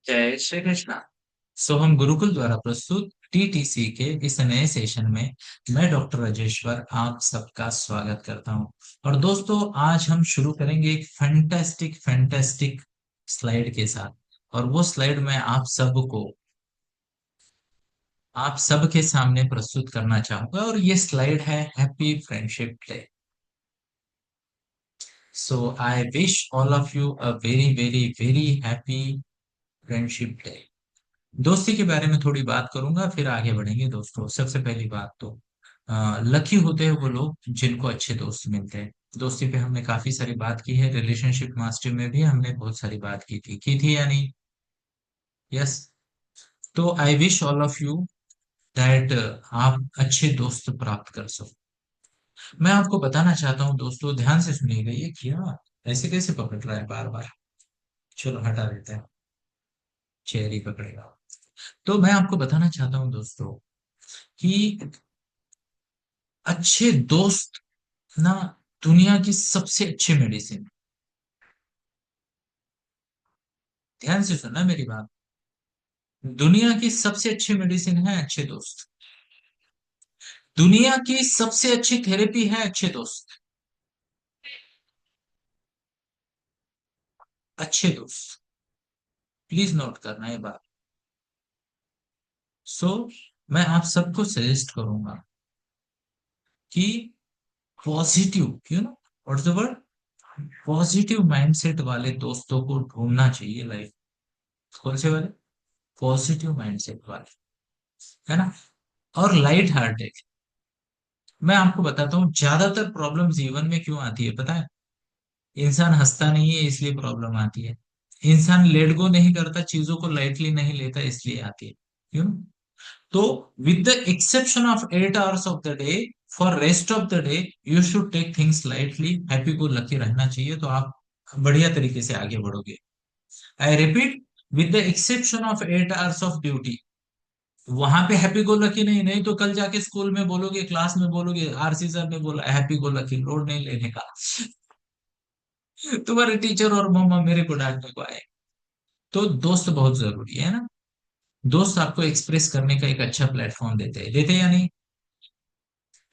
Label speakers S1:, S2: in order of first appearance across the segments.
S1: जय श्री कृष्णा। हम गुरुकुल द्वारा प्रस्तुत टीटीसी के इस नए सेशन में मैं डॉक्टर राजेश्वर आप सबका स्वागत करता हूं। और दोस्तों, आज हम शुरू करेंगे एक फैंटास्टिक फैंटास्टिक स्लाइड के साथ। और वो स्लाइड मैं आप सबके सामने प्रस्तुत करना चाहूंगा, और ये स्लाइड है happy friendship day. So I wish all of you a very very very happy friendship day. दोस्ती के बारे में थोड़ी बात करूंगा, फिर आगे बढ़ेंगे। दोस्तों, सबसे पहली बात तो लकी होते हैं वो लोग जिनको अच्छे दोस्त मिलते हैं। दोस्ती पे हमने काफी सारी बात की है, रिलेशनशिप मास्टर में भी हमने बहुत सारी बात की थी या नहीं? यस। तो I wish all of you that आप अच्छे दोस्त प्राप्त कर सको। मैं आपको बताना चाहता हूँ दोस्तों, ध्यान से सुनिएगा। ये क्या ऐसे कैसे पकड़ रहा है बार बार? चलो हटा देते हैं, चेयर ही पकड़ेगा। तो मैं आपको बताना चाहता हूँ दोस्तों कि अच्छे दोस्त ना दुनिया की सबसे अच्छी मेडिसिन। ध्यान से सुनना मेरी बात। दुनिया की सबसे अच्छी मेडिसिन है अच्छे दोस्त। दुनिया की सबसे अच्छी थेरेपी है अच्छे दोस्त। अच्छे दोस्त, प्लीज नोट करना ये बात। सो मैं आप सबको सजेस्ट करूंगा कि positive, what's the word, positive mindset वाले दोस्तों को ढूंढना चाहिए लाइफ। कौन से वाले? पॉजिटिव माइंडसेट वाले, है ना। और लाइट हार्टेड। मैं आपको बताता हूँ ज्यादातर प्रॉब्लम जीवन में क्यों आती है पता है? इंसान हंसता नहीं है इसलिए प्रॉब्लम आती है। इंसान लेट गो नहीं करता, चीजों को लाइटली नहीं लेता, इसलिए आती है। क्यों? तो with the exception of 8 hours of the day, for rest of the day you should take things lightly. Happy go lucky रहना चाहिए, तो आप बढ़िया तरीके से आगे बढ़ोगे। I repeat, with the exception of 8 hours of duty. वहां पे हैप्पी गो लकी नहीं, नहीं तो कल जाके स्कूल में बोलोगे, क्लास में बोलोगे, आरसी सर ने बोला हैप्पी गो लकी, लोड नहीं लेने का। तुम्हारे टीचर और मम्मा मेरे को डांटने को आए। तो दोस्त बहुत जरूरी है ना। दोस्त आपको एक्सप्रेस करने का एक अच्छा प्लेटफॉर्म देते हैं या नहीं?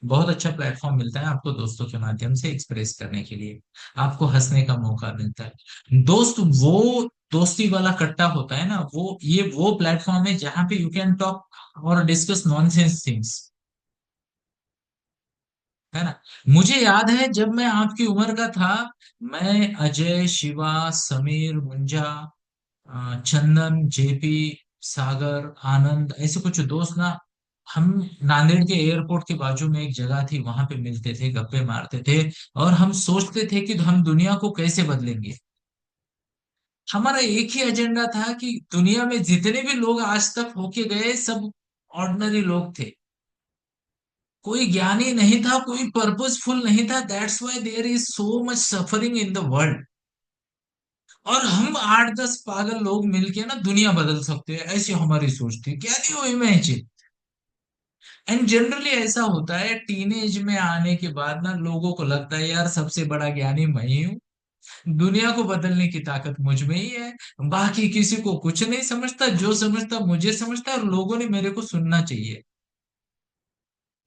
S1: बहुत अच्छा प्लेटफॉर्म मिलता है आपको दोस्तों के माध्यम से एक्सप्रेस करने के लिए। आपको हंसने का मौका मिलता है। दोस्त वो दोस्ती वाला कट्टा होता है ना, वो प्लेटफॉर्म है जहां पे यू कैन टॉक और डिस्कस नॉनसेंस थिंग्स, है ना। मुझे याद है जब मैं आपकी उम्र का था, मैं अजय, शिवा, समीर, मुंजा, चंदन, जेपी, सागर, आनंद, ऐसे कुछ दोस्त ना, हम नांदेड़ के एयरपोर्ट के बाजू में एक जगह थी, वहां पे मिलते थे, गप्पे मारते थे। और हम सोचते थे कि हम दुनिया को कैसे बदलेंगे। हमारा एक ही एजेंडा था कि दुनिया में जितने भी लोग आज तक होके गए सब ऑर्डिनरी लोग थे। कोई ज्ञानी नहीं था, कोई पर्पसफुल नहीं था। That's why there is so much suffering in the world. और हम 8-10 पागल लोग मिलके ना दुनिया बदल सकते हैं, ऐसी हमारी सोच थी। क्या नहीं हो इमेजिन। एंड जनरली ऐसा होता है, टीनेज में आने के बाद ना लोगों को लगता है यार सबसे बड़ा ज्ञानी मैं ही हूँ, दुनिया को बदलने की ताकत मुझ में ही है, बाकी किसी को कुछ नहीं समझता, जो समझता मुझे समझता है, और लोगों ने मेरे को सुनना चाहिए।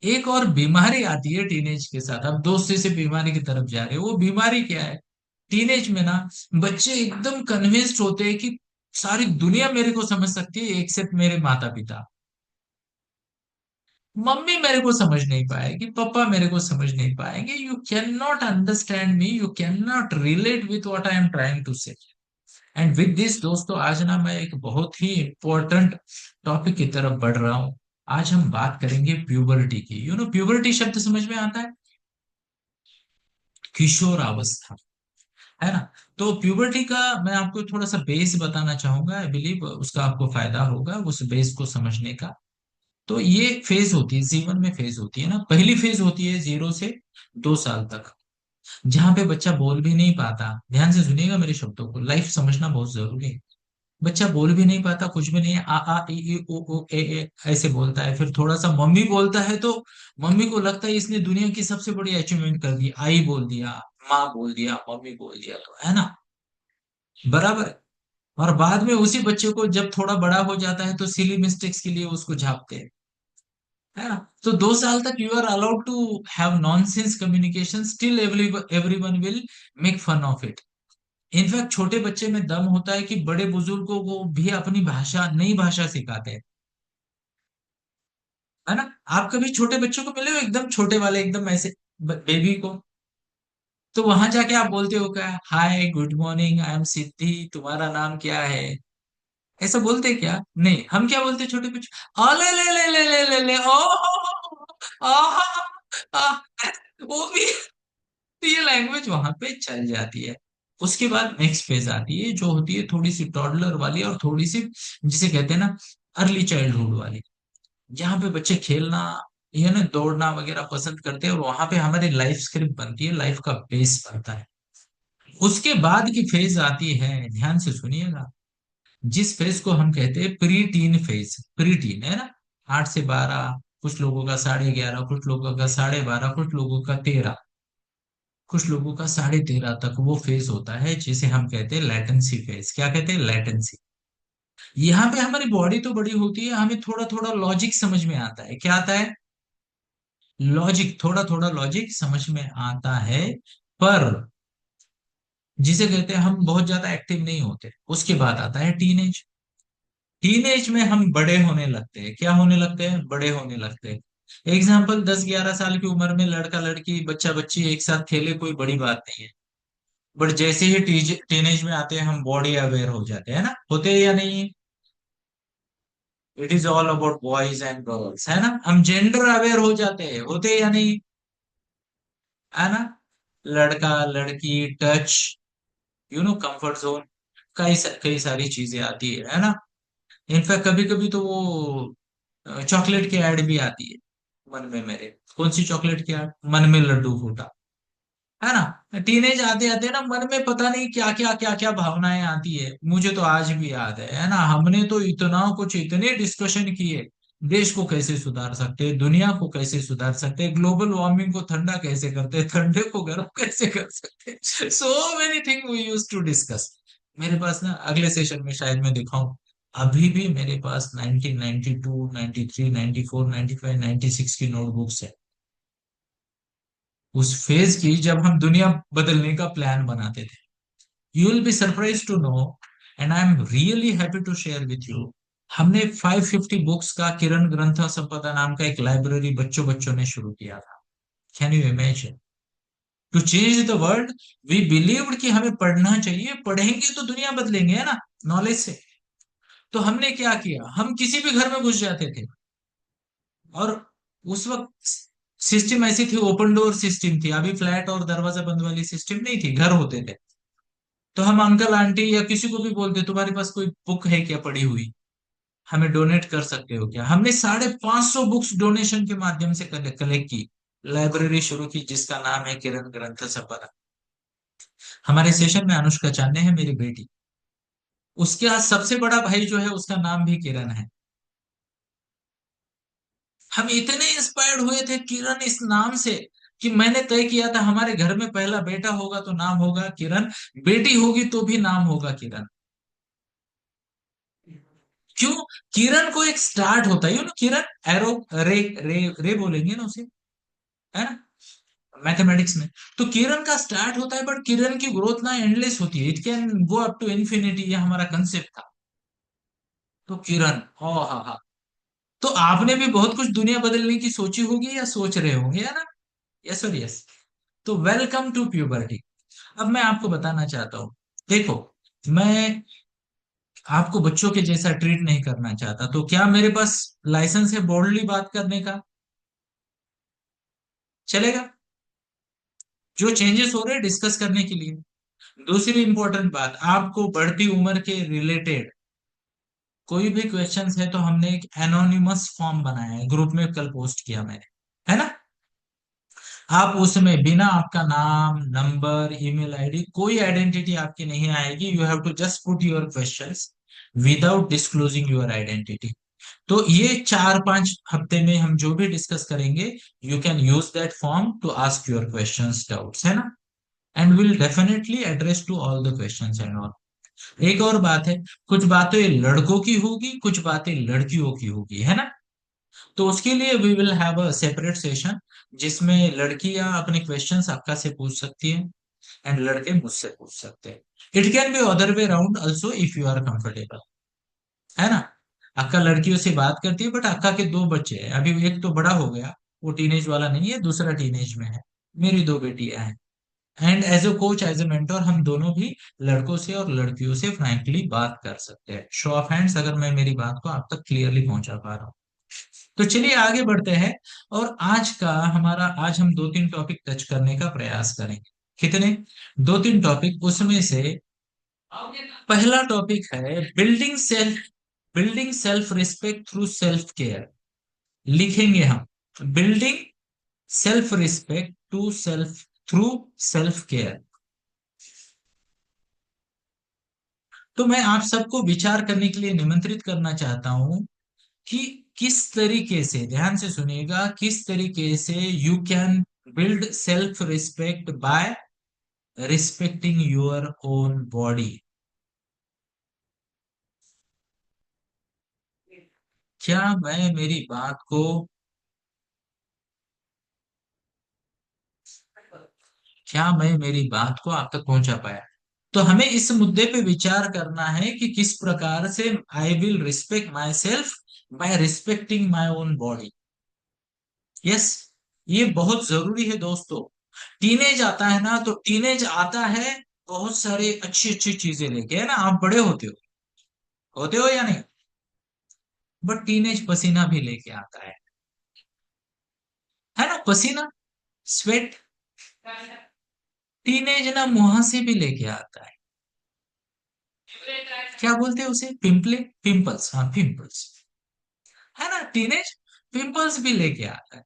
S1: एक और बीमारी आती है टीनेज के साथ। अब दोस्ती से बीमारी की तरफ जा रहे हो, वो बीमारी क्या है? टीनेज में ना बच्चे एकदम कन्विंस्ड होते हैं कि सारी दुनिया मेरे को समझ सकती है एक्सेप्ट मेरे माता पिता। मम्मी मेरे को समझ नहीं पाएगी, पापा मेरे को समझ नहीं पाएंगे। You can not understand me, you can not relate with what I am trying to say. And with this दोस्तों, आज ना मैं एक बहुत ही इंपॉर्टेंट टॉपिक की तरफ बढ़ रहा हूँ। आज हम बात करेंगे प्यूबर्टी की। प्यूबर्टी शब्द समझ में आता है? किशोर अवस्था, है ना। तो प्यूबर्टी का मैं आपको थोड़ा सा बेस बताना चाहूंगा, आई बिलीव उसका आपको फायदा होगा उस बेस को समझने का। तो ये फेज होती है जीवन में, फेज होती है ना। पहली फेज होती है 0 से 2 साल तक, जहां पे बच्चा बोल भी नहीं पाता। ध्यान से सुनिएगा मेरे शब्दों को, लाइफ समझना बहुत जरूरी है। बच्चा बोल भी नहीं पाता, कुछ भी नहीं है, आ ई उ ऊ ए ऐसे बोलता है। फिर थोड़ा सा मम्मी बोलता है तो मम्मी को लगता है इसने दुनिया की सबसे बड़ी अचीवमेंट कर दी, आई बोल दिया, माँ बोल दिया, मम्मी बोल दिया, तो है ना, बराबर है। और बाद में उसी बच्चे को जब थोड़ा बड़ा हो जाता है तो सिली मिस्टेक्स के लिए उसको झापते हैं, है ना। तो 2 साल तक you are allowed to have nonsense communication, still everyone will make fun of it. In fact छोटे बच्चे में दम होता है कि बड़े बुजुर्गों को भी अपनी भाषा, नई भाषा सिखाते हैं, है ना। आप कभी छोटे बच्चों को मिले हो, एकदम छोटे वाले, एकदम ऐसे बेबी को, तो वहां जाके आप बोलते हो क्या, hi good morning I am Siddhi, तुम्हारा नाम क्या है, ऐसा बोलते हैं क्या? नहीं, हम क्या बोलते हैं छोटे बच्चे, आ ले ले ले ले ले ले ले ओ आ, आ, वो भी, तो ये लैंग्वेज वहां पे चल जाती है। उसके बाद नेक्स्ट फेज आती है जो होती है थोड़ी सी टॉडलर वाली और थोड़ी सी, जिसे कहते हैं ना, अर्ली चाइल्डहुड वाली, जहाँ पे बच्चे खेलना, ये ना, दौड़ना वगैरह पसंद करते हैं, और वहां पे हमारी लाइफ स्क्रिप्ट बनती है, लाइफ का बेस बनता है। उसके बाद की फेज आती है, ध्यान से सुनिएगा, जिस फेज को हम कहते हैं pre tin phase. Pre tin है ना, 8 से 12, कुछ लोगों का 11:30, कुछ लोगों का 12:30, कुछ लोगों का 13, कुछ लोगों का 13:30 तक वो फेज होता है, जिसे हम कहते हैं लेटेंसी फेज। क्या कहते हैं? लेटेंसी। यहाँ पे हमारी बॉडी तो बड़ी होती है, हमें थोड़ा थोड़ा लॉजिक समझ में आता है। क्या आता है? लॉजिक, थोड़ा थोड़ा लॉजिक समझ में आता है, पर जिसे कहते हैं हम बहुत ज्यादा एक्टिव नहीं होते। उसके बाद आता है टीनेज। टीनेज में हम बड़े होने लगते हैं। क्या होने लगते हैं? बड़े होने लगते हैं। एग्जाम्पल, 10-11 साल की उम्र में लड़का लड़की, बच्चा बच्ची एक साथ खेले, कोई बड़ी बात नहीं है। बट जैसे ही टीनेज में आते हैं हम बॉडी अवेयर हो जाते हैं ना, होते हैं या नहीं? It is all about boys and girls, है ना। हम जेंडर अवेयर हो जाते हैं, होते हैं या नहीं? है ना। लड़का लड़की, टच, कंफर्ट जोन, कई सारी चीजें आती है ना। इनफैक्ट कभी कभी तो वो चॉकलेट की ऐड भी आती है मन में मेरे। कौन सी चॉकलेट की ऐड? मन में लड्डू फूटा, है ना। टीनेज आते आते ना मन में पता नहीं क्या क्या भावनाएं आती है। मुझे तो आज भी याद है ना, हमने तो इतना कुछ, इतने डिस्कशन किए, देश को कैसे सुधार सकते हैं, दुनिया को कैसे सुधार सकते हैं, ग्लोबल वार्मिंग को ठंडा कैसे करते हैं, ठंडे को गर्म कैसे कर सकते हैं, so many thing we use to discuss. मेरे पास ना, अगले सेशन में शायद मैं दिखाऊं, अभी भी मेरे पास 1992, 93, 94, 95, 96 की नोटबुक्स है, उस फेज की, जब हम दुनिया बदलने का प्लान बनाते थे। You will be surprise to know, and I am really happy to share with you, हमने 550 बुक्स का किरण ग्रंथ संपदा नाम का एक लाइब्रेरी बच्चों बच्चों ने शुरू किया था। Can you imagine? To change the world, we believed कि हमें पढ़ना चाहिए, पढ़ेंगे तो दुनिया बदलेंगे, है ना, नॉलेज से। तो हमने क्या किया, हम किसी भी घर में घुस जाते थे, और उस वक्त सिस्टम ऐसी थी, ओपन डोर सिस्टम थी, अभी फ्लैट और दरवाजा बंद वाली सिस्टम नहीं थी, घर होते थे। तो हम अंकल आंटी या किसी को भी बोलते, तुम्हारे पास कोई बुक है क्या पड़ी हुई, हमें डोनेट कर सकते हो क्या? हमने 550 बुक्स डोनेशन के माध्यम से कलेक्ट की, लाइब्रेरी शुरू की, जिसका नाम है किरण ग्रंथ संपदा। हमारे सेशन में अनुष्का चांदे है, मेरी बेटी, उसका सबसे बड़ा भाई जो है उसका नाम भी किरण है। हम इतने इंस्पायर्ड हुए थे किरण इस नाम से, कि मैंने तय किया था हमारे घर में पहला बेटा होगा तो नाम होगा किरण, बेटी होगी तो भी नाम होगा किरण। क्यों? किरण को एक स्टार्ट होता है, किरण, एरो, रे, रे रे बोलेंगे ना उसे, है ना, मैथमेटिक्स में। तो किरण का स्टार्ट होता है, बट किरण की ग्रोथ ना एंडलेस होती है, it can go up to infinity, ये हमारा कंसेप्ट था। तो किरण, ओ हा हा, तो आपने भी बहुत कुछ दुनिया बदलने की सोची होगी या सोच रहे होंगे, है ना। यस और यस। तो वेलकम टू प्यूबर्टी। अब मैं आपको बताना चाहता हूँ, देखो, मैं आपको बच्चों के जैसा ट्रीट नहीं करना चाहता, तो क्या मेरे पास लाइसेंस है बोल्डली बात करने का? चलेगा? जो चेंजेस हो रहे हैं डिस्कस करने के लिए। दूसरी इंपॉर्टेंट बात, आपको बढ़ती उम्र के रिलेटेड कोई भी क्वेश्चंस है तो हमने एक एनोनिमस फॉर्म बनाया है, ग्रुप में कल पोस्ट किया मैंने, है ना। आप उसमें बिना आपका नाम, नंबर, ईमेल आईडी, कोई आइडेंटिटी आपकी नहीं आएगी, you have to just put your questions without disclosing your identity. तो ये 4-5 हफ्ते में हम जो भी डिस्कस करेंगे, you can use that form to ask your questions, doubts, है ना, and will definitely address to all the questions and all. एक और बात है, कुछ बातें लड़कों की होगी, कुछ बातें लड़कियों की होगी, है ना। तो उसके लिए we will have a separate session, जिसमें लड़कियां अपने क्वेश्चंस आपका से पूछ सकती हैं एंड लड़के मुझसे पूछ सकते हैं। It can be other way round also if you are comfortable, है ना। अक्का लड़कियों से बात करती है, बट अक्का के दो बच्चे हैं अभी, एक तो बड़ा हो गया, वो टीनेज वाला नहीं है, दूसरा टीनेज में है। मेरी दो बेटियां हैं, and as a coach as a mentor हम दोनों भी लड़कों से और लड़कियों से फ्रैंकली बात कर सकते हैं। शो ऑफ हैंड्स अगर मैं मेरी बात को आप तक क्लियरली पहुंचा पा रहा हूँ। तो चलिए आगे बढ़ते हैं। और आज हम दो तीन टॉपिक टच करने का प्रयास करेंगे। कितने? दो तीन टॉपिक, उसमें से पहला टॉपिक है building self respect through self care. लिखेंगे हम, building self respect to self through self care. तो मैं आप सबको विचार करने के लिए निमंत्रित करना चाहता हूं कि किस तरीके से, ध्यान से सुनिएगा, किस तरीके से you can build self respect by respecting your own body. क्या मैं मेरी बात को क्या मैं मेरी बात को आप तक पहुंचा पाया? तो हमें इस मुद्दे पे विचार करना है कि किस प्रकार से I will respect myself by respecting my own body. Yes, ये बहुत जरूरी है दोस्तों। टीनेज आता है ना, तो टीनेज आता है बहुत सारी अच्छी अच्छी चीजें लेके, है ना। आप बड़े होते हो या नहीं? बट टीनेज पसीना भी लेके आता है ना, पसीना, स्वेट। टीनेज ना मुहासे भी लेके आता है। क्या बोलते हैं उसे? पिंपले, पिंपल्स, हाँ पिंपल्स, है ना। टीनेज पिंपल्स भी लेके आता है,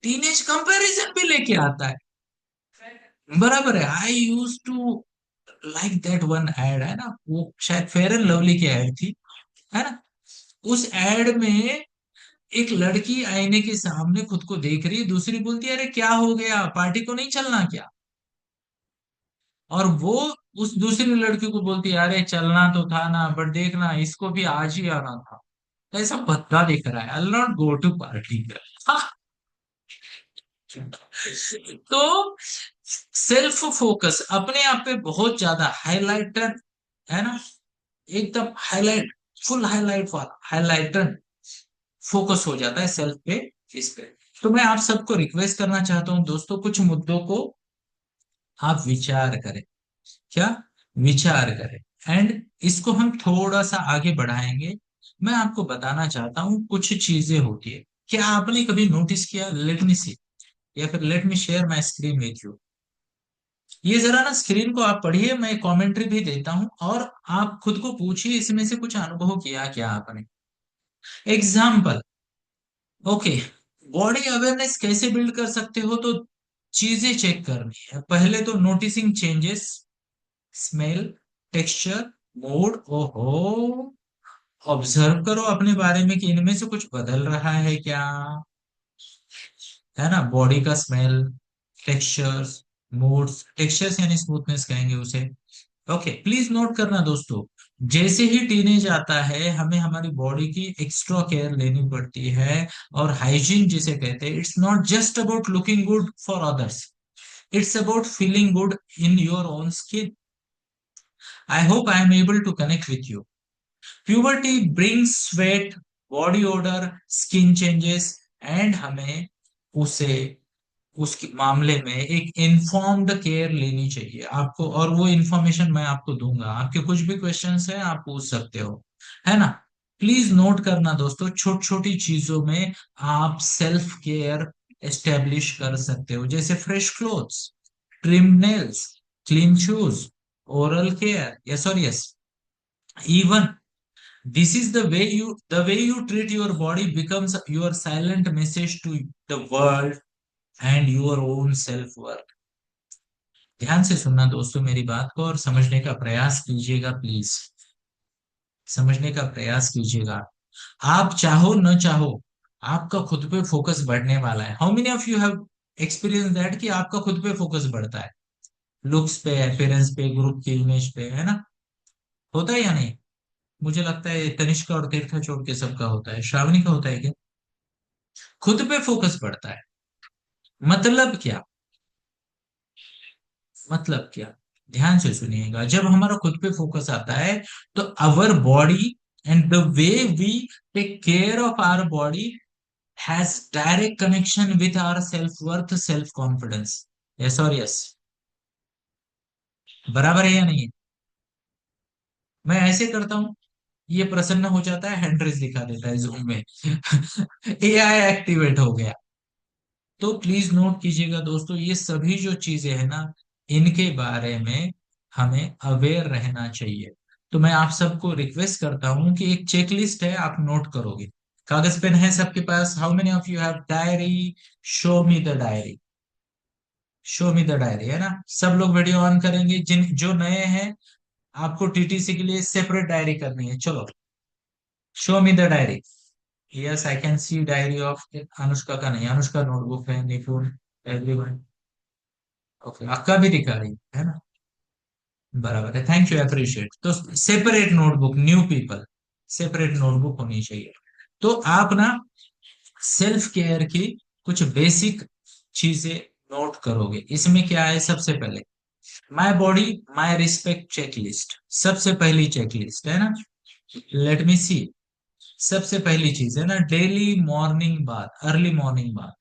S1: टीनेज कंपैरिजन भी लेके आता है। बराबर है। I use to like that one ad, है ना, वो शायद फेयर एंड लवली की एड थी, है ना। उस एड में एक लड़की आईने के सामने खुद को देख रही है, दूसरी बोलती है अरे क्या हो गया, पार्टी को नहीं चलना क्या? और वो उस दूसरी लड़की को बोलती है अरे चलना तो था ना, बट देखना इसको भी आज ही आना था। तो ऐसा भद्दा दिख रहा है, आई नॉट गो टू पार्टी। तो सेल्फ फोकस अपने आप पे बहुत ज्यादा हाईलाइटेड, है ना, एकदम हाईलाइट, फुल हाईलाइट वाला हाईलाइटेड फोकस हो जाता है सेल्फ पे, इस पे। तो मैं आप सबको रिक्वेस्ट करना चाहता हूं दोस्तों, कुछ मुद्दों को आप विचार करें। क्या? विचार करें, एंड इसको हम थोड़ा सा आगे बढ़ाएंगे। मैं आपको बताना चाहता हूँ कुछ चीजें होती है। क्या आपने कभी नोटिस किया? लेट मी सी, या फिर let me share my screen with you. ये जरा ना स्क्रीन को आप पढ़िए, मैं कमेंट्री भी देता हूँ, और आप खुद को पूछिए इसमें से कुछ अनुभव किया क्या आपने। एग्जाम्पल, ओके, बॉडी अवेयरनेस कैसे बिल्ड कर सकते हो? तो चीजें चेक करनी है। पहले तो noticing changes, smell, texture, mood. ओहो, ऑब्जर्व करो अपने बारे में कि इनमें से कुछ बदल रहा है क्या, है ना। बॉडी का स्मेल, टेक्सचर्स, मूड्स, टेक्सचर्स यानी स्मूथनेस कहेंगे उसे। ओके, प्लीज नोट करना दोस्तों, जैसे ही टीनेज आता है हमें हमारी बॉडी की एक्स्ट्रा केयर लेनी पड़ती है। और हाइजीन जिसे कहते हैं, it's not just about looking good for others, it's about feeling good in your own skin. I hope I am able to connect with you. Puberty brings sweat, body odor, skin changes, and हमें उसे उसके मामले में एक informed care लेनी चाहिए आपको। और वो इन्फॉर्मेशन मैं आपको दूंगा, आपके कुछ भी क्वेश्चंस है आप पूछ सकते हो, है ना। प्लीज नोट करना दोस्तों, छोटी छोटी चीजों में आप सेल्फ केयर एस्टेब्लिश कर सकते हो, जैसे fresh clothes, trim nails, clean shoes, oral care, yes और yes. Even this is the way you treat your body becomes your silent message to the world and your own self worth। ध्यान से सुनना दोस्तों मेरी बात को, और समझने का प्रयास कीजिएगा प्लीज, समझने का प्रयास कीजिएगा। आप चाहो न चाहो, आपका खुद पे फोकस बढ़ने वाला है। How many of you have experience that कि आपका खुद पे फोकस बढ़ता है, लुक्स पे, अपीयरेंस पे, ग्रुप की इमेज पे, है ना। होता है या नहीं? मुझे लगता है तनिष्क और तीर्थ छोड़ के सबका होता है, श्रावणी का होता है क्या? खुद पे फोकस पड़ता है। मतलब क्या? मतलब क्या? ध्यान से सुनिएगा, जब हमारा खुद पे फोकस आता है तो our body and the way we take care of our body has direct connection with our self worth, self confidence. Yes और यस। बराबर है या नहीं है? मैं ऐसे करता हूं, ये प्रसन्न हो जाता है, हैंड रेस दिखा देता है जूम में। एआई एक्टिवेट हो गया। तो प्लीज नोट कीजिएगा दोस्तों, ये सभी जो चीजें है ना, इनके बारे में हमें अवेयर रहना चाहिए। तो मैं आप सबको रिक्वेस्ट करता हूं कि एक चेकलिस्ट है, आप नोट करोगे। कागज पेन है सबके पास? How many of you have diary? Show me the diary. Show me the diary, है ना? सब लोग वीडियो ऑन करेंगे, जिन जो नए हैं आपको टीटीसी के लिए सेपरेट डायरी करनी है, चलो। Show me the diary. Yes I can see diary of Anushka का नहीं, अनुष्का नोटबुक है, निपुण, एवरीवन। ओके, आपका भी दिखा रही है ना? बराबर है, थैंक यू, अप्रिशिएट। तो separate notebook, new people, separate notebook होनी चाहिए। तो आप ना सेल्फ केयर की कुछ बेसिक चीजें नोट करोगे। इसमें क्या है? सबसे पहले my body my respect checklist, सबसे पहली चेकलिस्ट है ना। लेट मी सी। सबसे पहली चीज है ना, daily morning bath, early morning bath.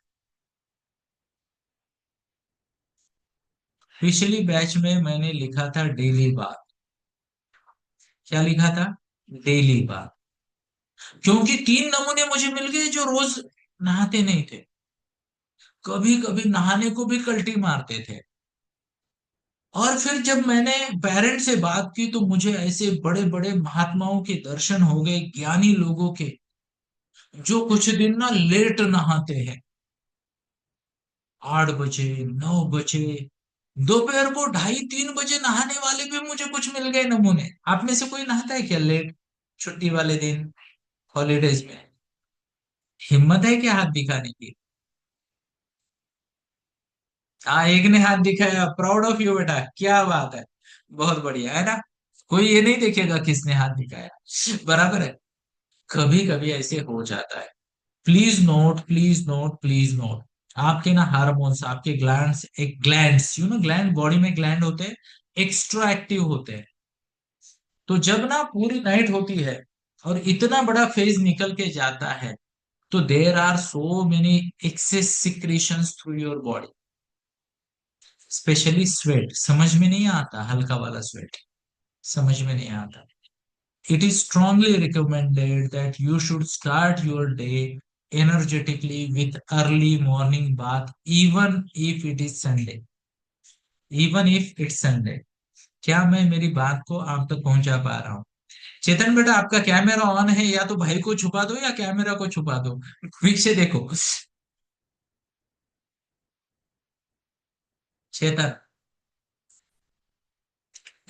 S1: पिछली बैच में मैंने लिखा था डेली बाथ। क्या लिखा था? Daily bath. क्योंकि 3 नमूने मुझे मिल गए जो रोज नहाते नहीं थे, कभी कभी नहाने को भी कल्टी मारते थे। और फिर जब मैंने पेरेंट से बात की तो मुझे ऐसे बड़े बड़े महात्माओं के दर्शन हो गए, ज्ञानी लोगों के, जो कुछ दिन ना लेट नहाते हैं, 8 बजे, 9 बजे, दोपहर को 2:30 3 बजे नहाने वाले भी मुझे कुछ मिल गए नमूने। आप में से कोई नहाता है क्या लेट, छुट्टी वाले दिन, हॉलीडेज में? हिम्मत है क्या हाथ दिखाने की? हाँ, एक ने हाथ दिखाया, प्राउड ऑफ यू बेटा, क्या बात है, बहुत बढ़िया है ना। कोई ये नहीं देखेगा किसने हाथ दिखाया, बराबर है। कभी कभी ऐसे हो जाता है। Please note, please note, please note. आपके ना हार्मोन्स, आपके ग्लैंड्स, एक glands, you know gland, body में ग्लैंड होते हैं, एक्स्ट्रा एक्टिव होते हैं। तो जब ना पूरी नाइट होती है और इतना बड़ा फेज निकल के जाता है, तो there are so many excess secretions through your body, specially sweat. समझ में नहीं आता, हल्का वाला स्वेट समझ में नहीं आता। It is strongly recommended that you should start your day energetically with early morning bath, even if it is Sunday. Even if it's Sunday. क्या मैं मेरी बात को आप तक पहुंचा पा रहा हूँ? चेतन बेटा, आपका कैमरा ऑन है, या तो भाई को छुपा दो या कैमरा को छुपा दो, पीछे देखो। चेतन,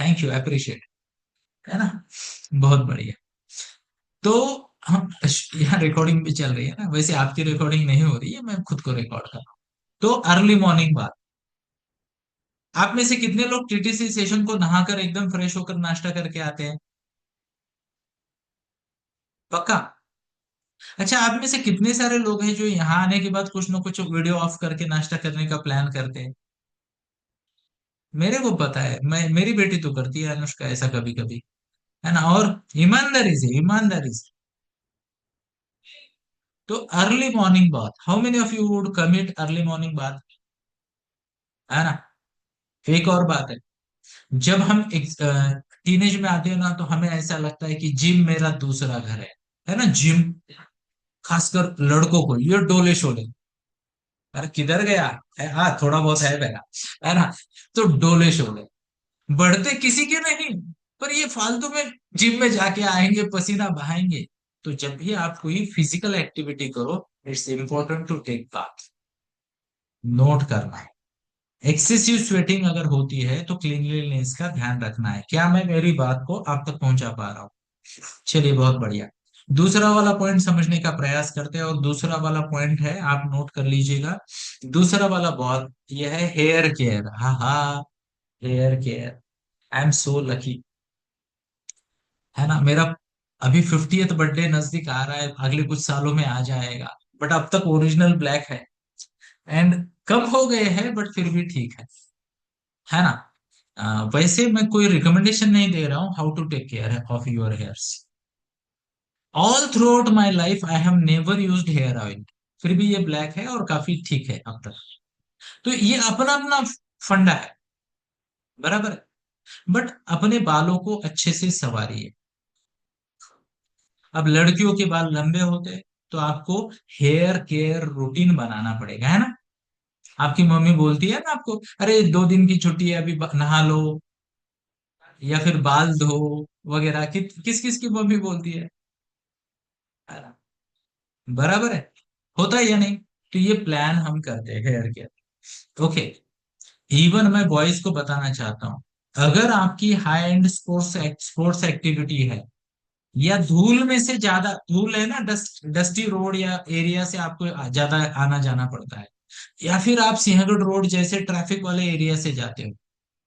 S1: थैंक यू, अप्रिशिएट, है ना? बहुत बढ़िया। तो हम, यहाँ रिकॉर्डिंग भी चल रही है ना, वैसे आपकी रिकॉर्डिंग नहीं हो रही है, मैं खुद को रिकॉर्ड कर रहा हूँ। तो अर्ली मॉर्निंग बात। आप में से कितने लोग टीटीसी सेशन को नहाकर एकदम फ्रेश होकर नाश्ता करके आते हैं? पक्का? अच्छा, आप में से कितने सारे लोग हैं जो यहाँ आने के बाद कुछ ना कुछ वीडियो ऑफ करके नाश्ता करने का प्लान करते हैं? मेरे को पता है, मैं, मेरी बेटी तो करती है अनुष्का ऐसा कभी कभी, है ना? और ईमानदारी से, ईमानदारी से। तो अर्ली मॉर्निंग बात, how many of you would commit early morning बात, है ना? एक और बात है, जब हम टीनेज में आते हैं ना, तो हमें ऐसा लगता है कि जिम मेरा दूसरा घर है ना? जिम, खासकर लड़कों को, ये डोले शोले, अरे किधर गया है? हाँ, थोड़ा बहुत है मेरा, है ना? तो डोले शोले बढ़ते किसी के नहीं, पर ये फालतू में जिम में जाके आएंगे, पसीना बहाएंगे। तो जब भी आप कोई फिजिकल एक्टिविटी करो, it's important to take bath. Note करना है। एक्सेसिव स्वेटिंग अगर होती है तो क्लीनलीनेस का ध्यान रखना है। क्या मैं मेरी बात को आप तक पहुंचा पा रहा हूँ? चलिए, बहुत बढ़िया। दूसरा वाला पॉइंट समझने का प्रयास करते हैं, और दूसरा वाला पॉइंट है, आप नोट कर लीजिएगा। दूसरा वाला बहुत, यह है हेयर केयर। हाँ हाँ, hair care. I am so lucky. है ना। मेरा अभी 50th बर्थडे नजदीक आ रहा है, अगले कुछ सालों में आ जाएगा, बट अब तक ओरिजिनल ब्लैक है। एंड कम हो गए हैं बट फिर भी ठीक है ना। वैसे मैं कोई रिकमेंडेशन नहीं दे रहा हूँ how to take care of your hairs. All throughout my life I have never used hair oil, फिर भी ये ब्लैक है और काफी ठीक है अब तक। तो ये अपना अपना फंडा है, बराबर है। बट अपने बालों को अच्छे से संवारिए। अब लड़कियों के बाल लंबे होते हैं, तो आपको हेयर केयर रूटीन बनाना पड़ेगा, है ना। आपकी मम्मी बोलती है ना आपको, अरे 2 दिन की छुट्टी है, अभी नहा लो या फिर बाल धो वगैरह, किस किस की मम्मी बोलती है ना? बराबर है, होता है या नहीं। तो ये प्लान हम करते हैं हेयर केयर। ओके। इवन मैं बॉयज को बताना चाहता हूँ, अगर आपकी high and sports sports activity है, या धूल में से ज्यादा धूल है ना, डस्टी रोड या एरिया से आपको ज्यादा आना जाना पड़ता है, या फिर आप सिंहगढ़ रोड जैसे ट्रैफिक वाले एरिया से जाते हो,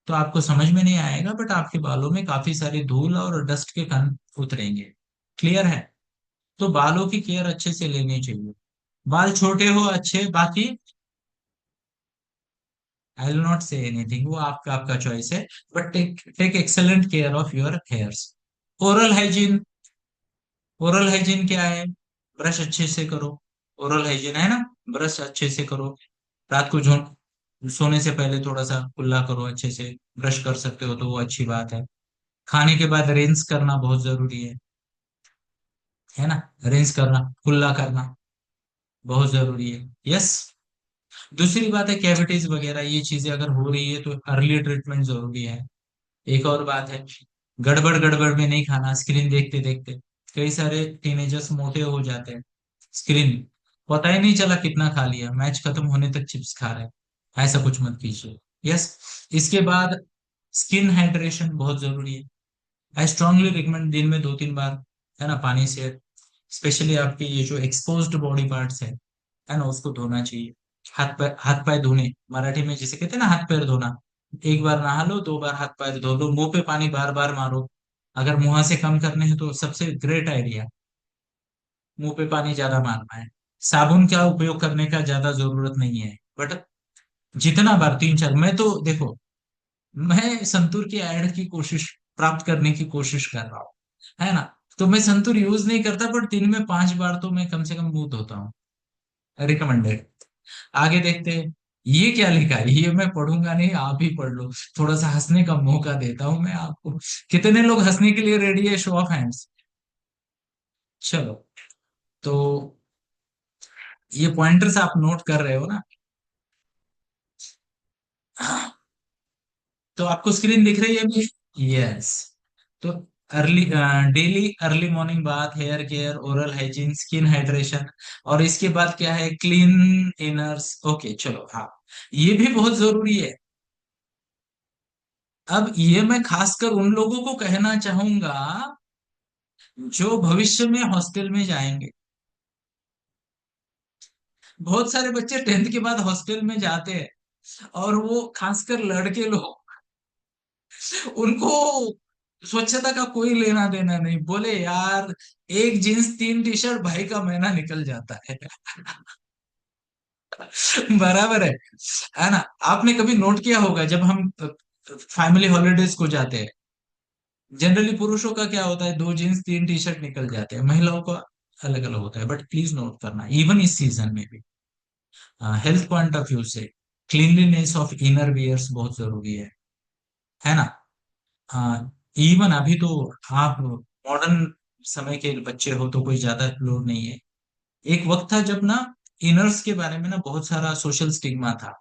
S1: तो आपको समझ में नहीं आएगा, बट आपके बालों में काफी सारी धूल और डस्ट के कण उतरेंगे। क्लियर है। तो बालों की केयर अच्छे से लेनी चाहिए। बाल छोटे हो अच्छे, बाकी I will not say anything, वो आपका आपका चॉइस है। But take take excellent care of your hairs. Oral hygiene. Oral hygiene क्या है? ब्रश अच्छे से करो। ओरल हाइजीन है ना, ब्रश अच्छे से करो। रात को जो सोने से पहले थोड़ा सा कुल्ला करो अच्छे से। ब्रश कर सकते हो तो वो अच्छी बात है। खाने के बाद रिंस करना बहुत जरूरी है ना। रिंस करना, कुल्ला करना बहुत जरूरी है। यस। दूसरी बात है, कैविटीज वगैरह ये चीजें अगर हो रही है तो अर्ली ट्रीटमेंट जरूरी है। एक और बात है, गड़बड़ गड़बड़ में नहीं खाना स्क्रीन देखते देखते। कई सारे टीनेजर्स मोटे हो जाते हैं, स्क्रीन पता ही नहीं चला कितना खा लिया, मैच खत्म होने तक चिप्स खा रहे हैं। ऐसा कुछ मत कीजिए। यस। इसके बाद स्किन हाइड्रेशन बहुत जरूरी है। आई स्ट्रांगली रिकमेंड दिन में 2-3 बार, है ना, पानी से स्पेशली आपके ये जो एक्सपोज्ड बॉडी पार्ट्स है ना, उसको धोना चाहिए। हाथ पैर धोने, मराठी में जिसे कहते हैं ना हाथ पैर धोना। एक बार नहा लो, 2 बार हाथ पैर धो लो, मुंह पे पानी बार बार मारो। अगर मुंह से कम करने हैं तो सबसे ग्रेट आइडिया, मुंह पे पानी ज्यादा मारना है। साबुन का उपयोग करने का ज्यादा जरूरत नहीं है, बट जितना बार 3-4, मैं तो देखो, मैं संतूर की एड की कोशिश प्राप्त करने की कोशिश कर रहा हूँ, है ना। तो मैं संतूर यूज नहीं करता, पर दिन में 5 बार तो मैं कम से कम मुंह धोता हूँ। रिकमेंडेड। आगे देखते हैं। ये क्या लिखा है, ये मैं पढ़ूंगा नहीं, आप ही पढ़ लो। थोड़ा सा हंसने का मौका देता हूं मैं आपको। कितने लोग हंसने के लिए रेडी है, शो ऑफ हैंड्स। चलो। तो ये पॉइंटर्स आप नोट कर रहे हो ना? तो आपको स्क्रीन दिख रही है अभी? यस। तो early daily early morning bath, hair care, oral hygiene, skin hydration, और इसके बाद क्या है, क्लीन इनर्स। ओके चलो, हाँ, ये भी बहुत जरूरी है। अब ये मैं खासकर उन लोगों को कहना चाहूंगा जो भविष्य में हॉस्टल में जाएंगे। बहुत सारे बच्चे 10th के बाद हॉस्टल में जाते हैं, और वो खासकर लड़के लोग, उनको स्वच्छता का कोई लेना देना नहीं, बोले यार एक जींस 3 टी-शर्ट भाई का महीना निकल जाता है। बराबर है ना। आपने कभी नोट किया होगा, जब हम फैमिली हॉलीडेज को जाते हैं, जनरली पुरुषों का क्या होता है, 2 जींस 3 टी-शर्ट निकल जाते हैं, महिलाओं का अलग अलग होता है। बट प्लीज नोट करना, इवन इस सीजन में भी हेल्थ पॉइंट ऑफ व्यू से क्लीनलीनेस ऑफ इनर वियर्स बहुत जरूरी है ना। इवन अभी तो आप मॉडर्न समय के बच्चे हो तो कोई ज्यादा लोड नहीं है। एक वक्त था जब ना इनर्स के बारे में ना बहुत सारा सोशल स्टिग्मा था,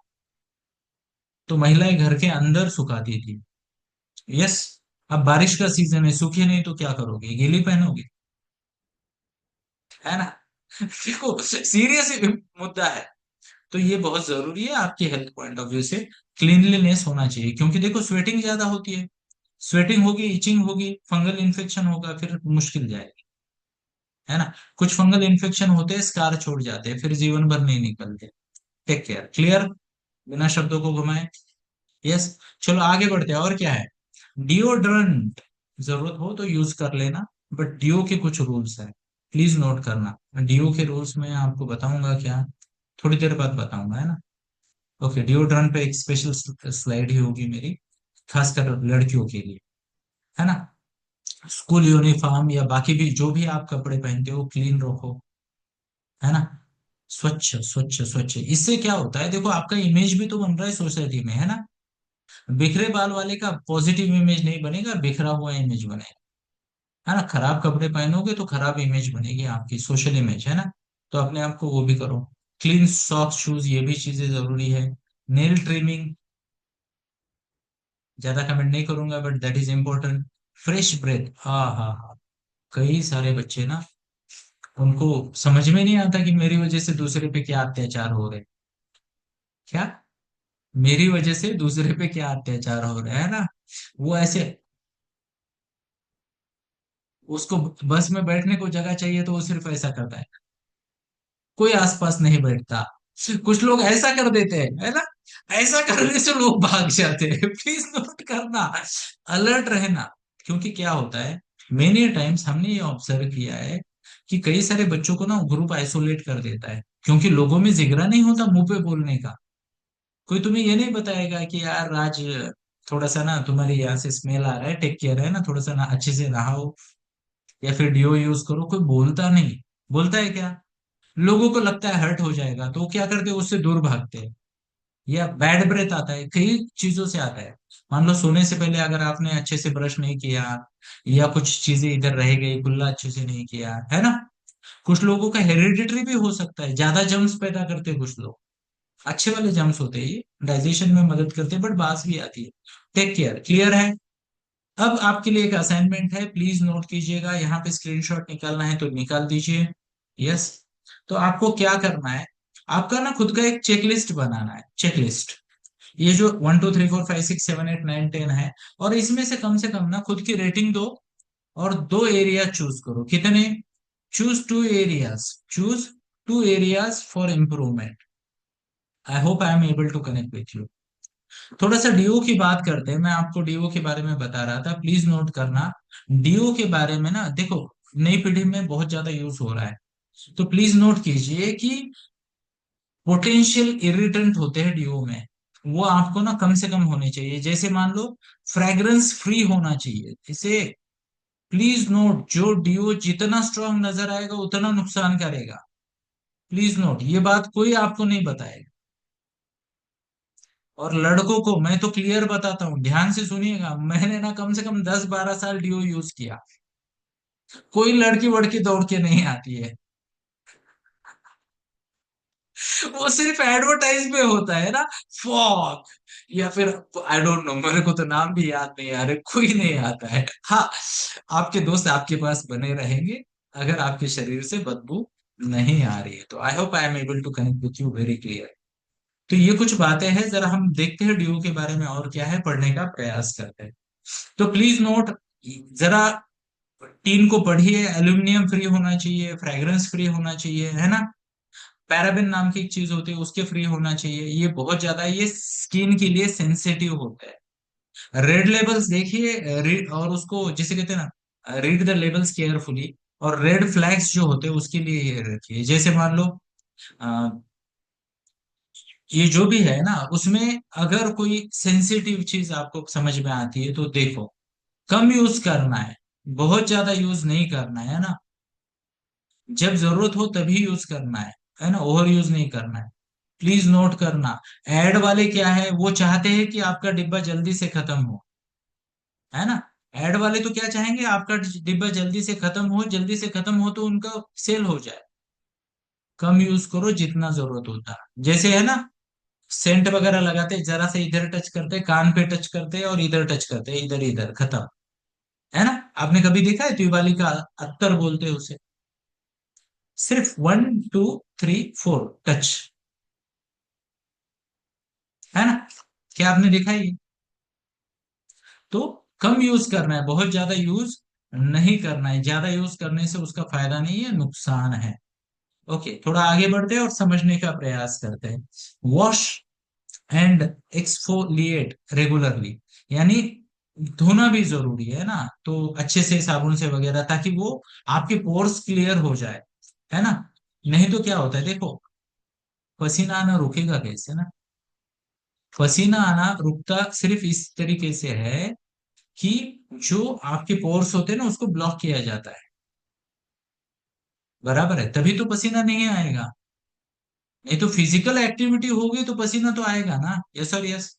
S1: तो महिलाएं घर के अंदर सुखाती थी। यस। अब बारिश का सीजन है, सूखे नहीं तो क्या करोगे, गीली पहनोगे, है ना। देखो सीरियस मुद्दा है। तो ये बहुत जरूरी है आपकी हेल्थ पॉइंट ऑफ व्यू से, क्लीनलीनेस होना चाहिए, क्योंकि देखो स्वेटिंग ज्यादा होती है, स्वेटिंग होगी, इचिंग होगी, फंगल इन्फेक्शन होगा, फिर मुश्किल जाएगी, है ना। कुछ फंगल इन्फेक्शन होते हैं, स्कार छोड़ जाते हैं, फिर जीवन भर नहीं निकलते। Take care. क्लियर? बिना शब्दों को घुमाए। यस। चलो आगे बढ़ते हैं, और क्या है, डिओड्रेंट। जरूरत हो तो यूज कर लेना, बट डीओ के कुछ रूल्स हैं, प्लीज नोट करना। डीओ के रूल्स में आपको बताऊंगा क्या, थोड़ी देर बाद बताऊंगा, है ना। ओके, डिओड्रेंट पे एक स्पेशल स्लाइड ही होगी मेरी, खासकर लड़कियों के लिए, है ना। स्कूल यूनिफॉर्म या बाकी भी जो भी आप कपड़े पहनते हो क्लीन रखो, है ना। स्वच्छ स्वच्छ स्वच्छ, इससे क्या होता है, देखो आपका इमेज भी तो बन रहा है सोसाइटी में, है ना। बिखरे बाल वाले का पॉजिटिव इमेज नहीं बनेगा, बिखरा हुआ इमेज बनेगा, है ना। खराब कपड़े पहनोगे तो खराब इमेज बनेगी आपकी, सोशल इमेज, है ना। तो अपने आप को वो भी करो। क्लीन सॉक्स शूज, ये भी चीजें जरूरी है। नेल ट्रिमिंग, ज्यादा कमेंट नहीं करूंगा but that is important. Fresh breath, हाँ हाँ हाँ। कई सारे बच्चे ना, उनको समझ में नहीं आता कि मेरी वजह से दूसरे पे क्या अत्याचार हो रहे, क्या, मेरी वजह से दूसरे पे क्या अत्याचार हो रहा है ना। वो ऐसे, उसको बस में बैठने को जगह चाहिए तो वो सिर्फ ऐसा करता है, कोई आसपास नहीं बैठता। कुछ लोग ऐसा कर देते हैं, है ना, ऐसा करने से लोग भाग जाते हैं। प्लीज नोट करना, अलर्ट रहना। क्योंकि क्या होता है, मेनी टाइम्स हमने ये ऑब्जर्व किया है कि कई सारे बच्चों को ना ग्रुप आइसोलेट कर देता है, क्योंकि लोगों में जिगरा नहीं होता मुंह पे बोलने का। कोई तुम्हें ये नहीं बताएगा कि यार राज, थोड़ा सा ना तुम्हारे यहाँ से स्मेल आ रहा है, टेक केयर, है ना, थोड़ा सा ना अच्छे से नहाओ, या फिर डिओ यूज करो। कोई बोलता नहीं, बोलता है क्या, लोगों को लगता है हर्ट हो जाएगा तो वो क्या करते हैं, उससे दूर भागते हैं। या बैड ब्रेथ आता है, कई चीजों से आता है। मान लो सोने से पहले अगर आपने अच्छे से ब्रश नहीं किया, या कुछ चीजें इधर रह गई, कुल्ला अच्छे से नहीं किया, है ना। कुछ लोगों का हेरिडिटरी भी हो सकता है, ज्यादा जर्म्स पैदा करते हैं कुछ लोग, अच्छे वाले जर्म्स होते हैं, ये डाइजेशन में मदद करते हैं, बट बास भी आती है। टेक केयर, क्लियर है। अब आपके लिए एक असाइनमेंट है, प्लीज नोट कीजिएगा, यहाँ पे स्क्रीनशॉट निकालना है तो निकाल दीजिए। यस। तो आपको क्या करना है, आपका ना खुद का एक चेकलिस्ट बनाना है, चेकलिस्ट। ये जो 1 2 3 4 5 6 7 8 9 10 है, और इसमें से कम ना खुद की रेटिंग दो, और दो एरिया चूज करो। कितने, choose two areas, choose two areas for improvement. I hope I am able to connect with you. थोड़ा सा डीओ की बात करते हैं, मैं आपको डीओ के बारे में बता रहा था, प्लीज नोट करना। डीओ के बारे में ना देखो, नई पीढ़ी में बहुत ज्यादा यूज हो रहा है, तो प्लीज नोट कीजिए कि पोटेंशियल इरिटेंट होते हैं डीओ में, वो आपको ना कम से कम होने चाहिए। जैसे मान लो, फ्रेग्रेंस फ्री होना चाहिए इसे। प्लीज नोट, जो डीओ जितना स्ट्रांग नजर आएगा उतना नुकसान करेगा। प्लीज नोट, ये बात कोई आपको नहीं बताएगा। और लड़कों को मैं तो क्लियर बताता हूँ, ध्यान से सुनिएगा, मैंने ना कम से कम 10 12 साल डीओ यूज किया, कोई लड़की वड़की दौड़ के नहीं आती है। वो सिर्फ एडवर्टाइज में होता है ना, फॉग, या फिर आई डोंट नो, मेरे को तो नाम भी याद नहीं आ रहे, कोई नहीं आता है। हाँ, आपके दोस्त आपके पास बने रहेंगे, अगर आपके शरीर से बदबू नहीं आ रही है तो। I hope I am able to connect with you very clear. तो ये कुछ बातें हैं, जरा हम देखते हैं डीओ के बारे में और क्या है, पढ़ने का प्रयास करते हैं। तो प्लीज नोट, जरा टीन को पढ़िए, एल्यूमिनियम फ्री होना चाहिए, फ्रेग्रेंस फ्री होना चाहिए, है ना। पैराबिन नाम की एक चीज होती है, उसके फ्री होना चाहिए, ये बहुत ज्यादा, ये स्किन के लिए सेंसिटिव होता है। रेड लेबल्स देखिए, और उसको जिसे कहते हैं ना, रीड द लेबल्स केयरफुली। और रेड फ्लैग्स जो होते हैं उसके लिए ये रखिए। जैसे मान लो, अ, ये जो भी है ना, उसमें अगर कोई सेंसिटिव चीज आपको समझ में आती है तो देखो, कम यूज करना है, बहुत ज्यादा यूज नहीं करना है ना। जब जरूरत हो तभी यूज करना है ना, ओवर यूज नहीं करना है। प्लीज नोट करना। एड वाले क्या है, वो चाहते हैं कि आपका डिब्बा जल्दी से खत्म हो, है ना। एड वाले तो क्या चाहेंगे, आपका डिब्बा जल्दी से खत्म हो, जल्दी से खत्म हो तो उनका सेल हो जाए। कम यूज करो जितना जरूरत होता है। जैसे है ना, सेंट वगैरह लगाते, जरा से इधर टच करते, कान पे टच करते और इधर टच करते, इधर इधर खत्म, है ना। आपने कभी देखा है दिवाली का अत्तर बोलते हैं उसे, सिर्फ 1 2 3 4 टच, है ना। क्या आपने देखा है ये? तो कम यूज करना है, बहुत ज्यादा यूज नहीं करना है, ज्यादा यूज करने से उसका फायदा नहीं है, नुकसान है। ओके, थोड़ा आगे बढ़ते हैं और समझने का प्रयास करते हैं। वॉश एंड एक्सफोलिएट रेगुलरली, यानी धोना भी जरूरी है ना, तो अच्छे से साबुन से वगैरह, ताकि वो आपके पोर्स क्लियर हो जाए, है ना। नहीं तो क्या होता है देखो, पसीना आना रुकेगा कैसे ना। पसीना आना रुकता सिर्फ इस तरीके से है कि जो आपके पोर्स होते हैं ना, उसको ब्लॉक किया जाता है, बराबर है, तभी तो पसीना नहीं आएगा। नहीं तो फिजिकल एक्टिविटी होगी तो पसीना तो आएगा ना, यस और यस।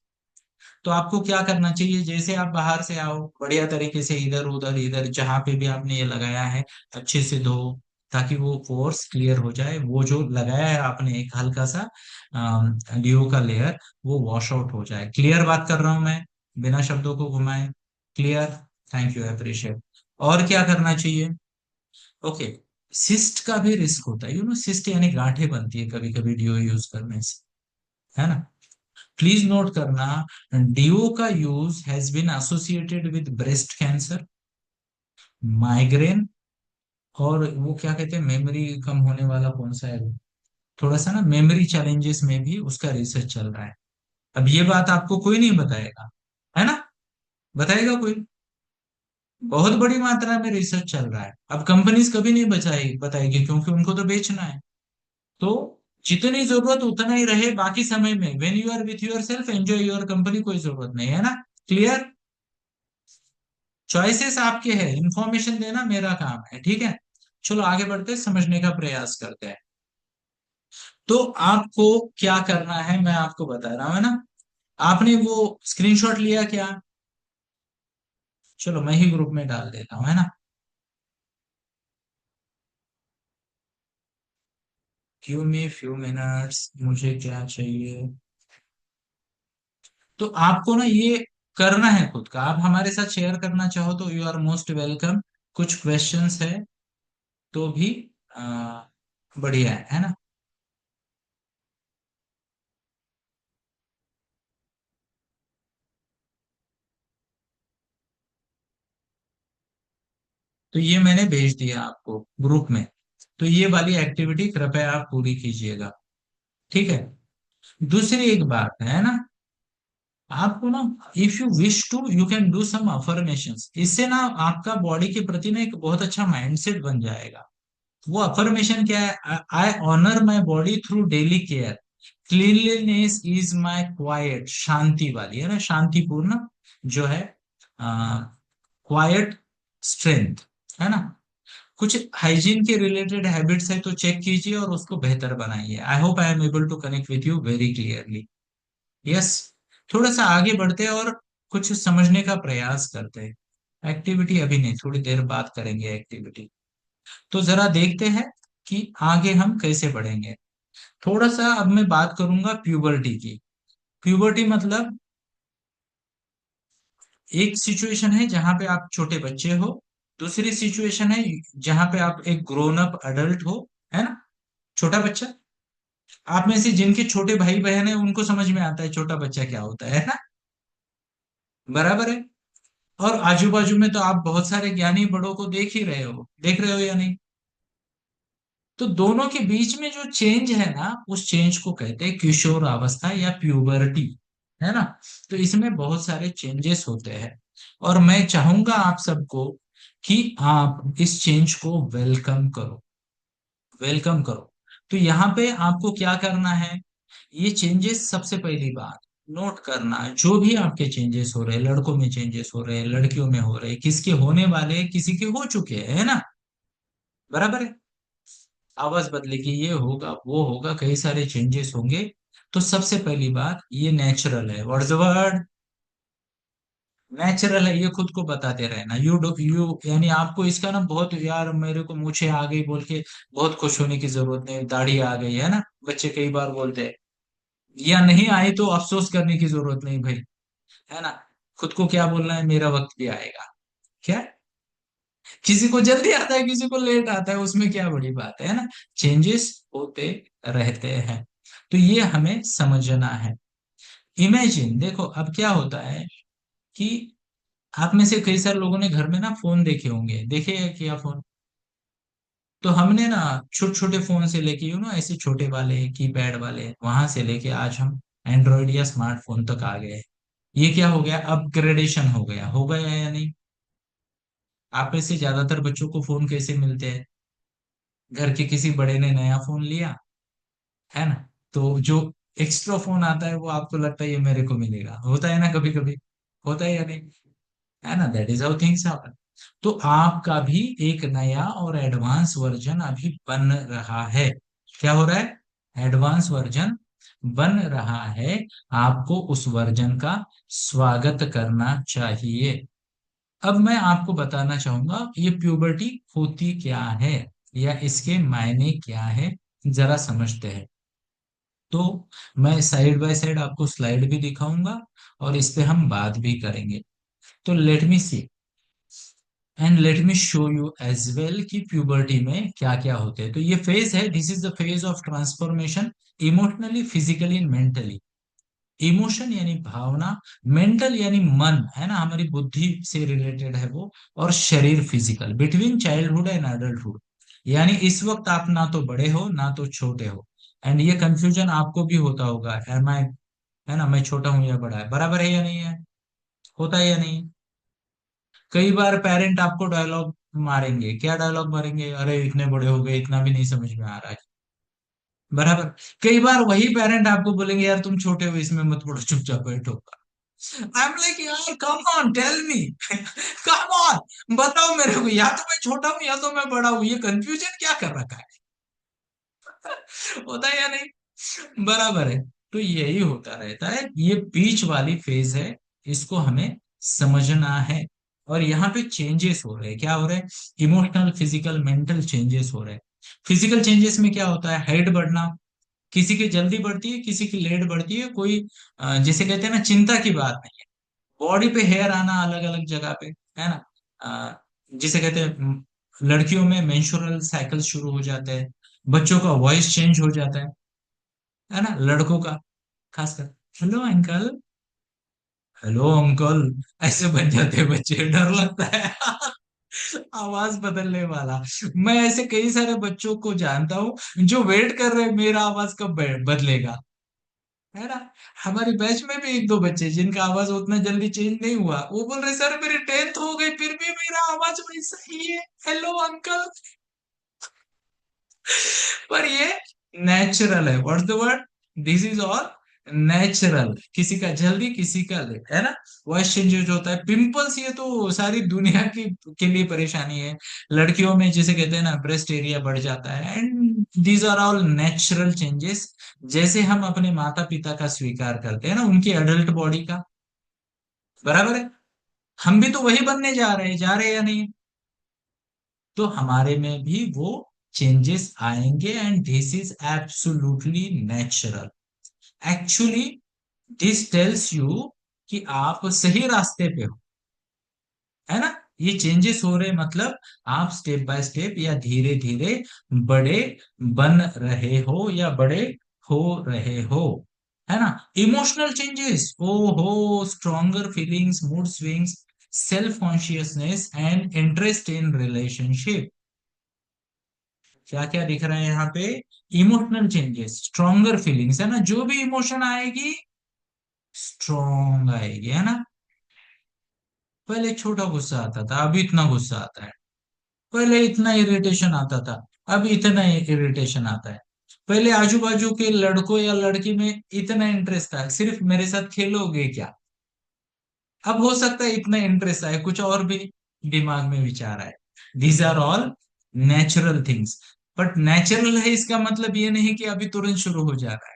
S1: तो आपको क्या करना चाहिए, जैसे आप बाहर से आओ, बढ़िया तरीके से इधर उधर इधर जहां पे भी आपने ये लगाया है, अच्छे से धो, ताकि वो पोर्स क्लियर हो जाए, वो जो लगाया है आपने एक हल्का सा डिओ का लेयर, वो वॉश आउट हो जाए। क्लियर बात कर रहा हूं मैं, बिना शब्दों को घुमाए। क्लियर। Thank you, appreciate. और क्या करना चाहिए। ओके। सिस्ट का भी रिस्क होता है, सिस्ट यानी गांठें बनती है कभी कभी डीओ यूज करने से, है ना। प्लीज नोट करना, डीओ का use has been associated with breast cancer, migraine, और वो क्या कहते हैं, मेमोरी कम होने वाला कौन सा है वो, थोड़ा सा ना मेमोरी चैलेंजेस में भी उसका रिसर्च चल रहा है। अब ये बात आपको कोई नहीं बताएगा, है ना, बताएगा कोई। बहुत बड़ी मात्रा में रिसर्च चल रहा है, अब कंपनीज कभी नहीं बताएगी, क्योंकि उनको तो बेचना है। तो जितनी जरूरत उतना ही रहे, बाकी समय में when you are with yourself enjoy your company, कोई जरूरत नहीं है ना। क्लियर। चॉइसेस आपके हैं, इंफॉर्मेशन देना मेरा काम है, ठीक है। चलो आगे बढ़ते हैं, समझने का प्रयास करते हैं। तो आपको क्या करना है मैं आपको बता रहा हूं, है ना। आपने वो स्क्रीनशॉट लिया क्या। चलो मैं ही ग्रुप में डाल देता हूँ, है ना। गिव मी फ्यू मिनट्स, मुझे क्या चाहिए। तो आपको ना ये करना है खुद का, आप हमारे साथ शेयर करना चाहो तो यू आर मोस्ट वेलकम। कुछ क्वेश्चंस है तो भी आ, बढ़िया है ना। तो ये मैंने भेज दिया आपको ग्रुप में, तो ये वाली एक्टिविटी कृपया आप पूरी कीजिएगा, ठीक है। दूसरी एक बात है ना, आपको ना, if you wish to you can do some affirmations, इससे ना आपका बॉडी के प्रति ना एक बहुत अच्छा माइंडसेट बन जाएगा। वो अफर्मेशन क्या है, I honour my body through daily care, cleanliness is my quiet, शांति वाली है ना, शांतिपूर्ण जो है, क्वाइट स्ट्रेंथ, है ना। कुछ हाइजीन के रिलेटेड हैबिट्स है तो चेक कीजिए और उसको बेहतर बनाइए। I hope I am able to connect with you very clearly. Yes. थोड़ा सा आगे बढ़ते हैं और कुछ समझने का प्रयास करते हैं। एक्टिविटी अभी नहीं, थोड़ी देर बात करेंगे एक्टिविटी। तो जरा देखते हैं कि आगे हम कैसे बढ़ेंगे। थोड़ा सा अब मैं बात करूंगा प्यूबर्टी की। प्यूबर्टी मतलब एक सिचुएशन है जहां पे आप छोटे बच्चे हो, दूसरी सिचुएशन है जहां पे आप एक ग्रोन अप अडल्ट हो, है ना। छोटा बच्चा, आप में से जिनके छोटे भाई बहन है उनको समझ में आता है छोटा बच्चा क्या होता है ना, बराबर है। और आजू बाजू में तो आप बहुत सारे ज्ञानी बड़ों को देख रहे हो या नहीं। तो दोनों के बीच में जो चेंज है ना, उस चेंज को कहते हैं किशोर अवस्था या प्यूबर्टी, है ना। तो इसमें बहुत सारे चेंजेस होते हैं, और मैं चाहूंगा आप सबको कि आप इस चेंज को वेलकम करो, वेलकम करो। तो यहाँ पे आपको क्या करना है, ये चेंजेस सबसे पहली बात नोट करना, जो भी आपके चेंजेस हो रहे हैं, लड़कों में चेंजेस हो रहे हैं, लड़कियों में हो रहे हैं, किसके होने वाले हैं, किसी के हो चुके हैं, है ना, बराबर है। आवाज बदलेगी, ये होगा वो होगा, कई सारे चेंजेस होंगे। तो सबसे पहली बात, ये नेचुरल है, व्हाट्स द वर्ड, नेचुरल है, ये खुद को बताते रहना। यू यानी आपको इसका ना बहुत, यार मेरे को मूछें आ गई बोल के बहुत खुश होने की जरूरत नहीं, दाढ़ी आ गई है ना, बच्चे कई बार बोलते हैं, या नहीं आई तो अफसोस करने की जरूरत नहीं भाई, है ना। खुद को क्या बोलना है, मेरा वक्त भी आएगा। क्या, किसी को जल्दी आता है किसी को लेट आता है, उसमें क्या बड़ी बात है ना। चेंजेस होते रहते हैं, तो ये हमें समझना है। इमेजिन, देखो अब क्या होता है कि आप में से कई सारे लोगों ने घर में ना फोन देखे होंगे, देखे हैं क्या फोन। तो हमने ना छोटे छोटे फोन से लेके ऐसे छोटे वाले कीपैड वाले, वहां से लेके आज हम एंड्रॉइड या स्मार्टफोन तक आ गए, ये क्या हो गया, अपग्रेडेशन हो गया या नहीं? आप में से ज्यादातर बच्चों को फोन कैसे मिलते हैं? घर के किसी बड़े ने नया फोन लिया, है ना, तो जो एक्स्ट्रा फोन आता है वो आपको लगता है ये मेरे को मिलेगा, होता है ना कभी कभी, होता है या नहीं? है ना, that is how things happen. तो आपका भी एक नया और एडवांस वर्जन अभी बन रहा है। क्या हो रहा है? एडवांस वर्जन बन रहा है। आपको उस वर्जन का स्वागत करना चाहिए। अब मैं आपको बताना चाहूंगा ये प्यूबर्टी होती क्या है, या इसके मायने क्या है, जरा समझते हैं। तो मैं साइड बाय साइड आपको स्लाइड भी दिखाऊंगा और इस पे हम बात भी करेंगे। तो let me see and let me show you as well कि प्यूबर्टी में क्या क्या होते हैं। तो ये फेज है, this is the phase of transformation, emotionally, physically and mentally. Emotion यानी भावना, मेंटल यानी मन, है ना, हमारी बुद्धि से रिलेटेड है वो, और शरीर physical, between childhood and adulthood. यानी इस वक्त आप ना तो बड़े हो ना तो छोटे हो। एंड ये कंफ्यूजन आपको भी होता होगा, एम आई, है ना, मैं छोटा हूं या बड़ा है, बराबर है या नहीं है, होता है या नहीं? कई बार पेरेंट आपको डायलॉग मारेंगे, क्या डायलॉग मारेंगे, अरे इतने बड़े हो गए इतना भी नहीं समझ में आ रहा है, बराबर। कई बार वही पेरेंट आपको बोलेंगे यार तुम छोटे हो इसमें मत पढ़ो, चुपचाप बैठो। आई एम लाइक यार come on tell me, come on बताओ मेरे को, या तो मैं छोटा हूँ या तो मैं बड़ा हूँ, ये कंफ्यूजन क्या कर रखा है? होता है या नहीं? बराबर है। तो यही होता रहता है, ये बीच वाली फेज है, इसको हमें समझना है। और यहाँ पे चेंजेस हो रहे हैं, क्या हो रहे हैं? इमोशनल, फिजिकल, मेंटल चेंजेस हो रहे हैं। फिजिकल चेंजेस में क्या होता है? हाइट बढ़ना, किसी की जल्दी बढ़ती है किसी की लेट बढ़ती है, कोई जैसे कहते हैं ना, चिंता की बात नहीं है। बॉडी पे हेयर आना अलग अलग जगह पे, है ना, जिसे कहते हैं लड़कियों में मेंस्ट्रुअल साइकिल शुरू हो जाते हैं, बच्चों का वॉइस चेंज हो जाता है ना, लड़कों का खासकर, हेलो अंकल, हेलो अंकल, ऐसे बन जाते हैं बच्चे, डर लगता है आवाज बदलने वाला। मैं ऐसे कई सारे बच्चों को जानता हूँ जो वेट कर रहे हैं मेरा आवाज कब बदलेगा, है ना। हमारे बैच में भी एक दो बच्चे जिनका आवाज उतना जल्दी चेंज नहीं हुआ, वो बोल रहे सर मेरी 10th हो गई फिर भी मेरा आवाज वैसा ही है, हेलो अंकल। पर ये नेचुरल है, what's the word, this is all natural. किसी का जल्दी किसी का लेट, है ना। वॉइस चेंजेस होता है, पिंपल्स, ये तो सारी दुनिया की के लिए परेशानी है। लड़कियों में जिसे कहते हैं ना ब्रेस्ट एरिया बढ़ जाता है, and these are all natural changes. जैसे हम अपने माता पिता का स्वीकार करते हैं ना उनकी एडल्ट बॉडी का, बराबर है, हम भी तो वही बनने जा रहे हैं या नहीं? तो हमारे में भी वो चेंजेस आएंगे, and this is absolutely natural. Actually this tells you कि आप सही रास्ते पे हो, है ना। ये चेंजेस हो रहे मतलब आप स्टेप बाय स्टेप या धीरे धीरे बड़े बन रहे हो या बड़े हो रहे हो, है ना। इमोशनल चेंजेस, ओ हो, stronger feelings, mood swings, self consciousness and interest in relationship. क्या क्या दिख रहा है यहाँ पे? इमोशनल चेंजेस, स्ट्रॉन्गर फीलिंग्स, है ना, जो भी इमोशन आएगी स्ट्रॉन्ग आएगी, है ना। पहले छोटा गुस्सा आता था अभी इतना गुस्सा आता है, पहले इतना इरिटेशन आता था अभी इतना इरिटेशन आता है, पहले आजू बाजू के लड़कों या लड़की में इतना इंटरेस्ट था, सिर्फ मेरे साथ खेलोगे क्या, अब हो सकता है इतना इंटरेस्ट आए, कुछ और भी दिमाग में विचार आए। These are all natural things. But natural है इसका मतलब ये नहीं कि अभी तुरंत शुरू हो जा रहा है।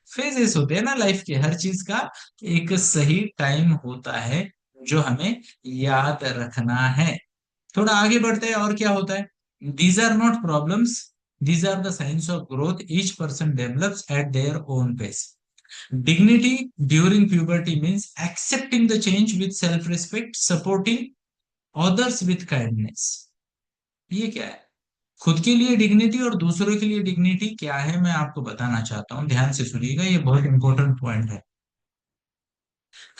S1: फेजेस होते हैं ना लाइफ के, हर चीज का एक सही टाइम होता है जो हमें याद रखना है। थोड़ा आगे बढ़ते हैं, और क्या होता है? These are not problems, these are the science of growth, each person develops at their own pace. Dignity during puberty means accepting the change with self respect, supporting others with kindness. ये क्या है? खुद के लिए dignity और दूसरों के लिए डिग्निटी क्या है, मैं आपको बताना चाहता हूँ, ध्यान से सुनिएगा, ये बहुत इंपॉर्टेंट पॉइंट है।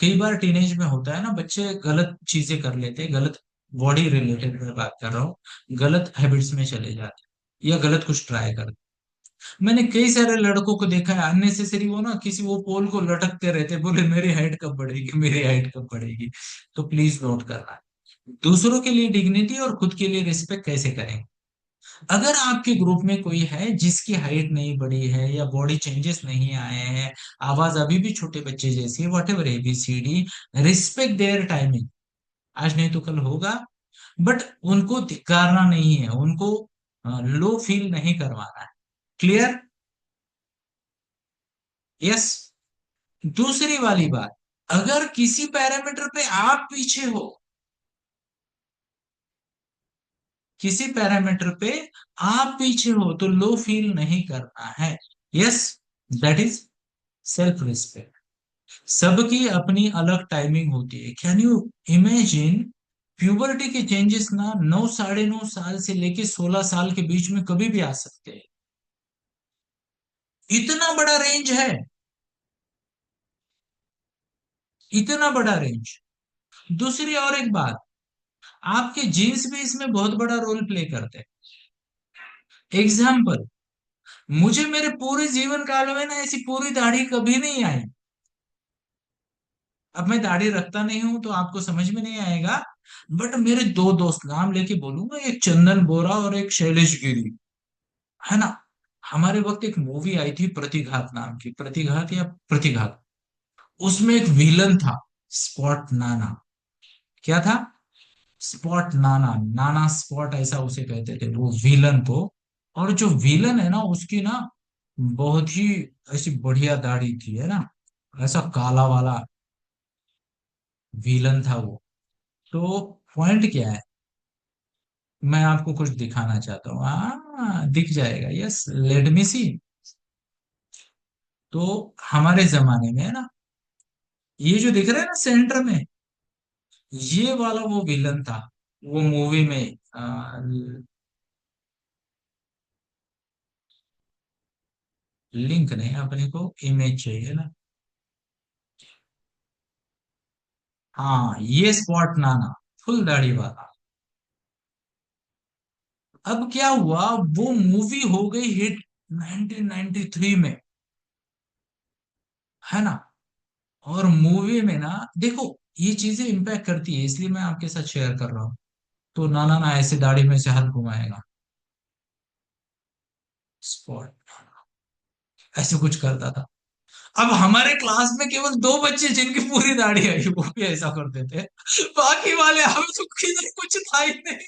S1: कई बार टीनेज में होता है ना, बच्चे गलत चीजें कर लेते हैं, गलत, बॉडी रिलेटेड मैं बात कर रहा हूँ, गलत हैबिट्स में चले जाते हैं या गलत कुछ ट्राई करते हैं। मैंने कई सारे लड़कों को देखा है अननेसेसरी, वो ना किसी वो पोल को लटकते रहते, बोले मेरी हाइट कब बढ़ेगी, मेरी हाइट कब बढ़ेगी। तो प्लीज नोट करना, दूसरों के लिए डिग्निटी और खुद के लिए रिस्पेक्ट कैसे करें। अगर आपके ग्रुप में कोई है जिसकी हाइट नहीं बढ़ी है या बॉडी चेंजेस नहीं आए हैं, आवाज अभी भी छोटे बच्चे जैसी है, what ever ABCD, respect there timing. आज नहीं तो कल होगा, बट उनको धिक्कारना नहीं है, उनको लो फील नहीं करवाना है। क्लियर? यस। दूसरी वाली बात, अगर किसी पैरामीटर पे आप पीछे हो, किसी पैरामीटर पे आप पीछे हो, तो लो फील नहीं करना है। Yes, that is self respect. सबकी अपनी अलग टाइमिंग होती है। कैन यू इमेजिन, प्यूबर्टी के चेंजेस ना 9 साढ़े 9 साल से लेके 16 साल के बीच में कभी भी आ सकते हैं। इतना बड़ा रेंज है, इतना बड़ा रेंज। दूसरी और एक बात, आपके जीन्स भी इसमें बहुत बड़ा रोल प्ले करते हैं। एग्जाम्पल, मुझे मेरे पूरे जीवन काल में ना ऐसी पूरी दाढ़ी कभी नहीं आई। अब मैं दाढ़ी रखता नहीं हूं तो आपको समझ में नहीं आएगा, बट मेरे दो दोस्त, नाम लेके बोलूंगा, एक चंदन बोरा और एक शैलेश गिरी, है ना। हमारे वक्त एक मूवी आई थी प्रतिघात नाम की, प्रतिघात या प्रतिघात, उसमें एक विलन था, स्पॉट नाना। क्या था? स्पॉट नाना, नाना स्पॉट ऐसा उसे कहते थे, वो विलन तो। और जो विलन है ना, उसकी ना बहुत ही ऐसी बढ़िया दाढ़ी थी, है ना, ऐसा काला वाला विलन था वो। तो पॉइंट क्या है, मैं आपको कुछ दिखाना चाहता हूँ, हाँ दिख जाएगा, यस, लेट मी सी। तो हमारे जमाने में है ना, ये जो दिख रहा है ना सेंटर में, ये वाला वो विलन था, वो मूवी में। लिंक नहीं, अपने को इमेज चाहिए ना। हाँ, ये स्पॉट नाना, फुल दाढ़ी वाला। अब क्या हुआ, वो मूवी हो गई हिट 1993 में, है ना। और मूवी में ना, देखो, ये चीजें इम्पैक्ट करती है, इसलिए मैं आपके साथ शेयर कर रहा हूँ। तो नाना ना ऐसे दाढ़ी में से हाथ घुमाएगा, स्पॉट ऐसे कुछ करता था। अब हमारे क्लास में केवल दो बच्चे जिनकी पूरी दाढ़ी आई, वो भी ऐसा करते थे, बाकी वाले हमें तो किसी कुछ था ही नहीं।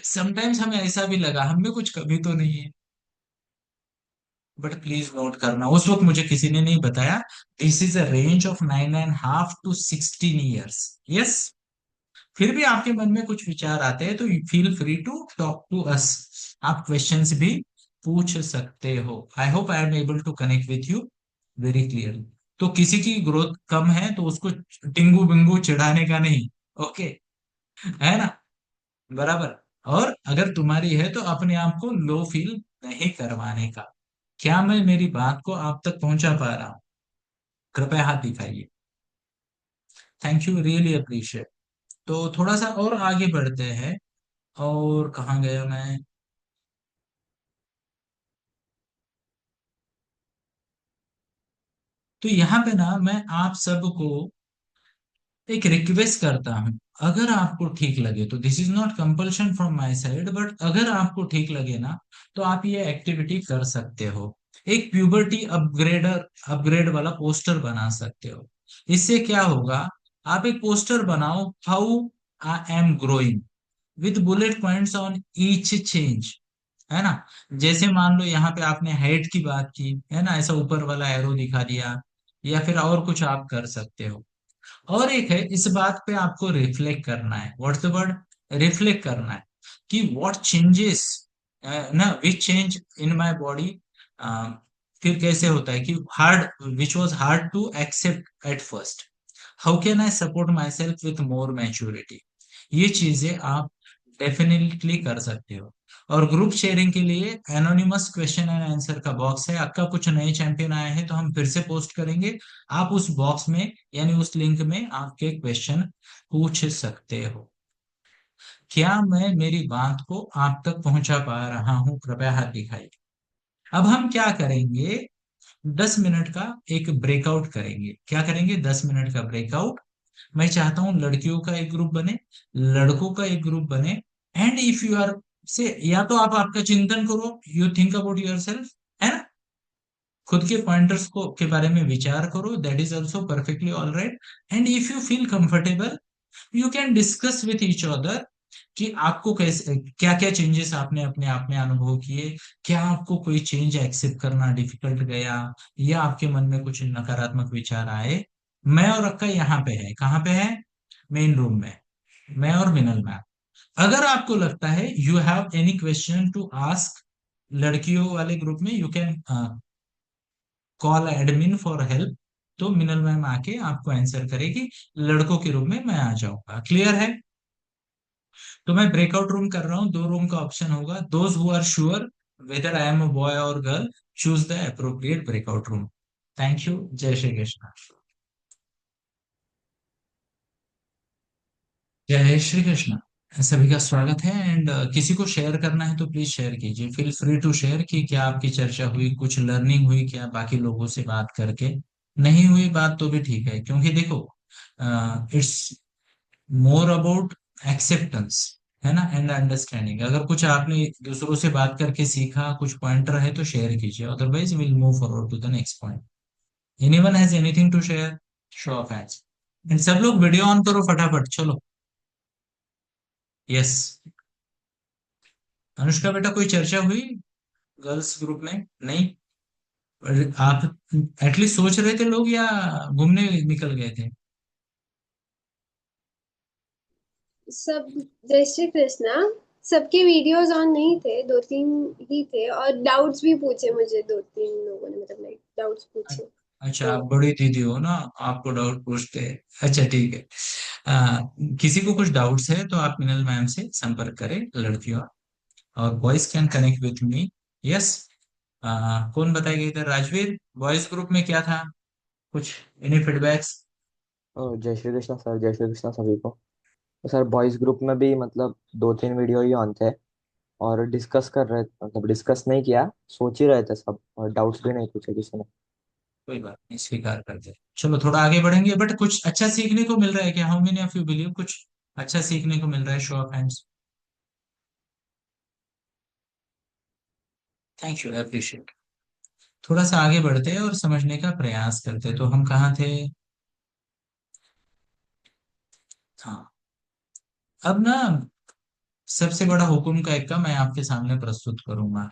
S1: समटाइम्स हमें ऐसा भी लगा हम में कुछ कभी तो नहीं है। बट प्लीज नोट करना, उस वक्त मुझे किसी ने नहीं बताया, this is a range of 9.5 to 16 years। Yes. फिर भी आपके मन में कुछ विचार आते हैं तो feel free to talk to us, आप क्वेश्चंस भी पूछ सकते हो। I hope I am able to connect with you very clearly. तो किसी की ग्रोथ कम है तो उसको टिंगू बिंगू चिढ़ाने का नहीं, ओके, है ना, बराबर। और अगर तुम्हारी है तो अपने आप को लो फील नहीं करवाने का। क्या मैं मेरी बात को आप तक पहुंचा पा रहा हूँ? कृपया हाथ दिखाइए। Thank you, really appreciate. तो थोड़ा सा और आगे बढ़ते हैं। और कहाँ गया मैं? तो यहाँ पे ना मैं आप सबको एक रिक्वेस्ट करता हूँ, अगर आपको ठीक लगे तो, this is not compulsion from my side, but अगर आपको ठीक लगे ना, तो आप ये एक्टिविटी कर सकते हो। एक प्यूबर्टी अपग्रेडर, अपग्रेड वाला पोस्टर बना सकते हो। इससे क्या होगा, आप एक पोस्टर बनाओ, how I am growing, with bullet points on each change, है ना। जैसे मान लो यहाँ पे आपने हाइट की बात की, है ना, ऐसा ऊपर वाला एरो दिखा दिया, या फिर और कुछ आप कर सकते हो। और एक है, इस बात पे आपको रिफ्लेक्ट करना है, व्हाट्स द वर्ड, रिफ्लेक्ट करना है, कि व्हाट चेंजेस, ना which change in my body, फिर कैसे होता है कि hard, which was hard to accept at first, how can I support myself with more maturity. ये चीजें आप डेफिनेटली कर सकते हो। और ग्रुप शेयरिंग के लिए एनोनिमस क्वेश्चन एंड आंसर का बॉक्स है, आपका कुछ नए चैंपियन आए हैं तो हम फिर से पोस्ट करेंगे, आप उस बॉक्स में यानी उस लिंक में आपके क्वेश्चन पूछ सकते हो। क्या मैं मेरी बात को आप तक पहुंचा पा रहा हूं? कृपया हाथ दिखाइए। अब हम क्या करेंगे, 10 मिनट का एक ब्रेकआउट करेंगे। क्या करेंगे? 10 मिनट का ब्रेकआउट। मैं चाहता हूं लड़कियों का एक ग्रुप बने, लड़कों का एक ग्रुप बने। एंड इफ यू आर से, या तो आप आपका चिंतन करो, you think about your self, है ना, खुद के पॉइंटर्स को के बारे में विचार करो, that is also perfectly all right. And if you feel comfortable, you can discuss with each other कि आपको कैसे, क्या क्या चेंजेस आपने अपने आप में अनुभव किए। क्या आपको कोई चेंज एक्सेप्ट करना डिफिकल्ट गया, या आपके मन में कुछ नकारात्मक विचार आए। मैं और अक्का यहाँ पे है, कहाँ पे है? मेन रूम में, मैं और मिनल मैम। अगर आपको लगता है you have any question to ask लड़कियों वाले ग्रुप में, you can call admin for help. तो मिनल मैम आके आपको आंसर करेगी, लड़कों के रूम में मैं आ जाऊंगा। क्लियर है? तो मैं ब्रेकआउट रूम कर रहा हूँ, 2 रूम का ऑप्शन होगा। Those who are sure whether I am a boy और girl, choose the appropriate breakout room. Thank you. जय श्री कृष्ण। जय श्री कृष्ण। सभी का स्वागत है। एंड किसी को शेयर करना है तो प्लीज शेयर कीजिए, फील फ्री टू शेयर कि क्या आपकी चर्चा हुई, कुछ लर्निंग हुई क्या बाकी लोगों से बात करके। नहीं हुई बात तो भी ठीक है, क्योंकि देखो, इट्स मोर अबाउट एक्सेप्टेंस, है ना, एंड अंडरस्टैंडिंग। अगर कुछ आपने दूसरों से बात करके सीखा, कुछ पॉइंटर है तो शेयर कीजिए, otherwise will move forward to the next point. Anyone has anything to share? Show of hands. And सब लोग वीडियो ऑन करो फटाफट, चलो। यस। अनुष्का बेटा, कोई चर्चा हुई गर्ल्स ग्रुप में? नहीं? आप एटलीस्ट सोच रहे थे लोग, या घूमने निकल गए थे?
S2: सब जय श्री कृष्णा। सबके वीडियोस ऑन नहीं थे, दो तीन ही थे, और डाउट्स भी पूछे मुझे, दो तीन लोगों ने मतलब लाइक डाउट्स पूछे।
S1: अच्छा,
S2: तो
S1: आप बड़ी दीदी हो ना, आपको डाउट पूछते हैं। अच्छा ठीक है। आ, किसी को कुछ डाउट्स है तो आप मिनल मैम से संपर्क करें, लड़कियों। और boys can connect with me. Yes. कौन बताएगा इधर? राजवीर, बॉयज ग्रुप में क्या था, कुछ एनी फीडबैक्स?
S3: जय श्री कृष्णा सर, जय श्री कृष्णा सभी को। तो सर बॉयज ग्रुप में भी मतलब दो तीन वीडियो ही ऑन थे, और डिस्कस कर रहे, मतलब डिस्कस नहीं किया, सोच ही रहे थे सब, और डाउट्स भी नहीं पूछे किसी ने।
S1: कोई बात नहीं, स्वीकार करते हैं। चलो थोड़ा आगे बढ़ेंगे, बट कुछ अच्छा सीखने को मिल रहा है क्या? How many of you believe कुछ अच्छा सीखने को मिल रहा है? Show of hands. Thank you, appreciate. थोड़ा सा आगे बढ़ते हैं और समझने का प्रयास करते हैं। तो हम कहाँ थे? हाँ। अब ना, सबसे बड़ा हुकुम का एक का मैं आपके सामने प्रस्तुत करूंगा।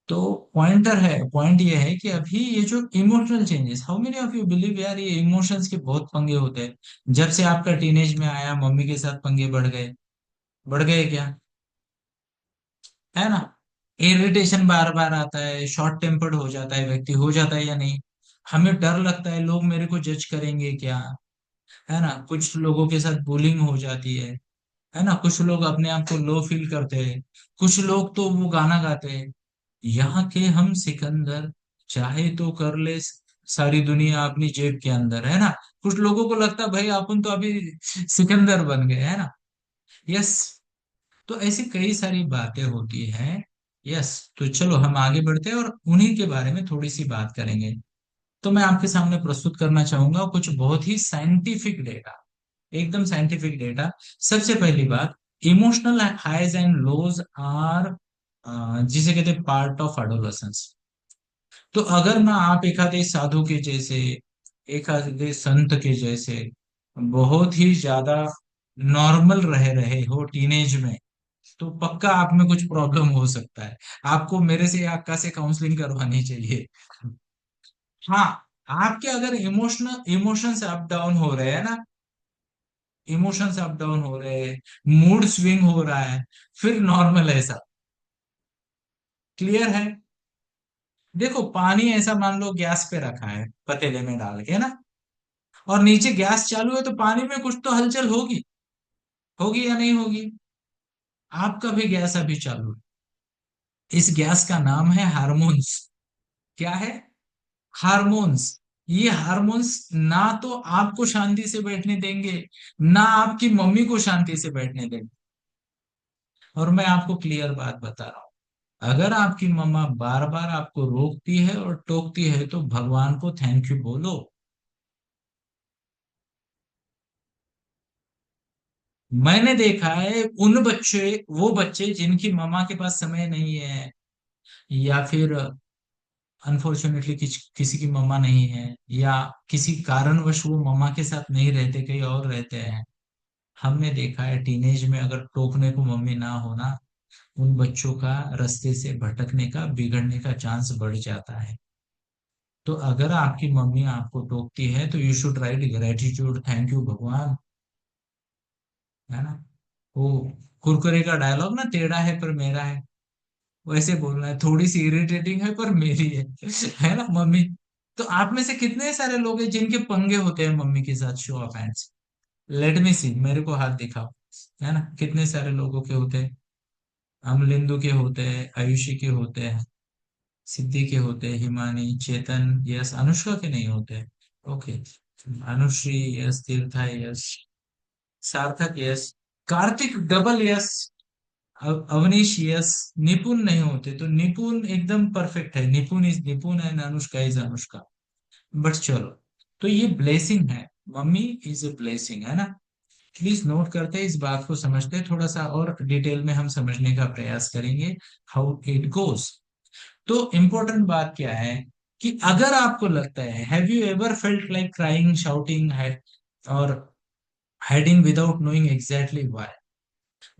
S1: तो पॉइंटर है, पॉइंट ये है कि अभी ये जो emotional changes, how many of you believe यार, ये इमोशंस के बहुत पंगे होते हैं। जब से आपका टीनेज में आया, मम्मी के साथ पंगे बढ़ गए। बढ़ गए क्या? है ना? इरिटेशन बार बार आता है, शॉर्ट टेम्पर्ड हो जाता है व्यक्ति, हो जाता है या नहीं? हमें डर लगता है लोग मेरे को जज करेंगे क्या, है ना। कुछ लोगों के साथ बुलिंग हो जाती है ना। कुछ लोग अपने आप को लो फील करते हैं। कुछ लोग तो वो गाना गाते हैं, यहाँ के हम सिकंदर, चाहे तो कर ले सारी दुनिया अपनी जेब के अंदर, है ना। कुछ लोगों को लगता है भाई अपन तो अभी सिकंदर बन गए, है ना। यस। तो ऐसी कई सारी बातें होती हैं। यस। तो चलो हम आगे बढ़ते हैं और उन्हीं के बारे में थोड़ी सी बात करेंगे। तो मैं आपके सामने प्रस्तुत करना चाहूंगा कुछ बहुत ही साइंटिफिक डेटा, एकदम साइंटिफिक डेटा। सबसे पहली बात, emotional highs and lows are, जिसे कहते हैं पार्ट ऑफ एडोलसेंस। तो अगर ना आप एक आधे साधु के जैसे, एक आधे संत के जैसे बहुत ही ज्यादा नॉर्मल रह रहे हो टीनेज में, तो पक्का आप में कुछ प्रॉब्लम हो सकता है। आपको मेरे से या अक्का से काउंसलिंग करवानी चाहिए। हाँ। आपके अगर इमोशंस अप डाउन हो रहे हैं ना, इमोशंस अप डाउन हो रहे हैं, मूड स्विंग हो रहा है, फिर नॉर्मल है सब। क्लियर है? देखो, पानी ऐसा मान लो गैस पे रखा है पतीले में डाल के ना, और नीचे गैस चालू है, तो पानी में कुछ तो हलचल होगी, होगी या नहीं होगी? आपका भी गैस अभी चालू है। इस गैस का नाम है हार्मोन्स। क्या है? हार्मोन्स। ये हार्मोन्स ना तो आपको शांति से बैठने देंगे, ना आपकी मम्मी को शांति से बैठने देंगे। और मैं आपको क्लियर बात बता रहा हूँ, अगर आपकी मम्मा बार बार आपको रोकती है और टोकती है तो भगवान को थैंक यू बोलो। मैंने देखा है उन बच्चे, वो बच्चे जिनकी मम्मा के पास समय नहीं है, या फिर अनफॉर्चुनेटली किसी की मम्मा नहीं है, या किसी कारणवश वो मम्मा के साथ नहीं रहते, कहीं और रहते हैं, हमने देखा है टीनेज में अगर टोकने को मम्मी ना होना, उन बच्चों का रास्ते से भटकने का, बिगड़ने का चांस बढ़ जाता है। तो अगर आपकी मम्मी आपको टोकती है तो you should write gratitude, thank you भगवान, है ना। वो कुरकुरे का डायलॉग ना, टेढ़ा है पर मेरा है, वैसे बोलना है, थोड़ी सी इरिटेटिंग है पर मेरी है ना मम्मी। तो आप में से कितने सारे लोग हैं जिनके पंगे होते हैं मम्मी के साथ? Show of hands, let me see, मेरे को हाथ दिखाओ, है ना, कितने सारे लोगों के होते हैं? अमलिंदु के होते हैं, आयुषी के होते हैं, सिद्धि के होते हैं, हिमानी, चेतन, यस, अनुष्का के नहीं होते। Okay, Anushree yes, Tirtha yes, Sarthak yes, Kartik double yes, Avneesh yes, Nipun नहीं होते, तो निपुण एकदम परफेक्ट है, निपुण इज निपुण and Anushka is Anushka. But चलो, तो ये ब्लेसिंग है, मम्मी इज ए ब्लेसिंग, है ना। प्लीज नोट करते हैं, इस बात को समझते हैं, थोड़ा सा और डिटेल में हम समझने का प्रयास करेंगे हाउ इट गोज। तो इम्पोर्टेंट बात क्या है कि अगर आपको लगता है, have you ever felt like crying, shouting और hiding without knowing exactly why,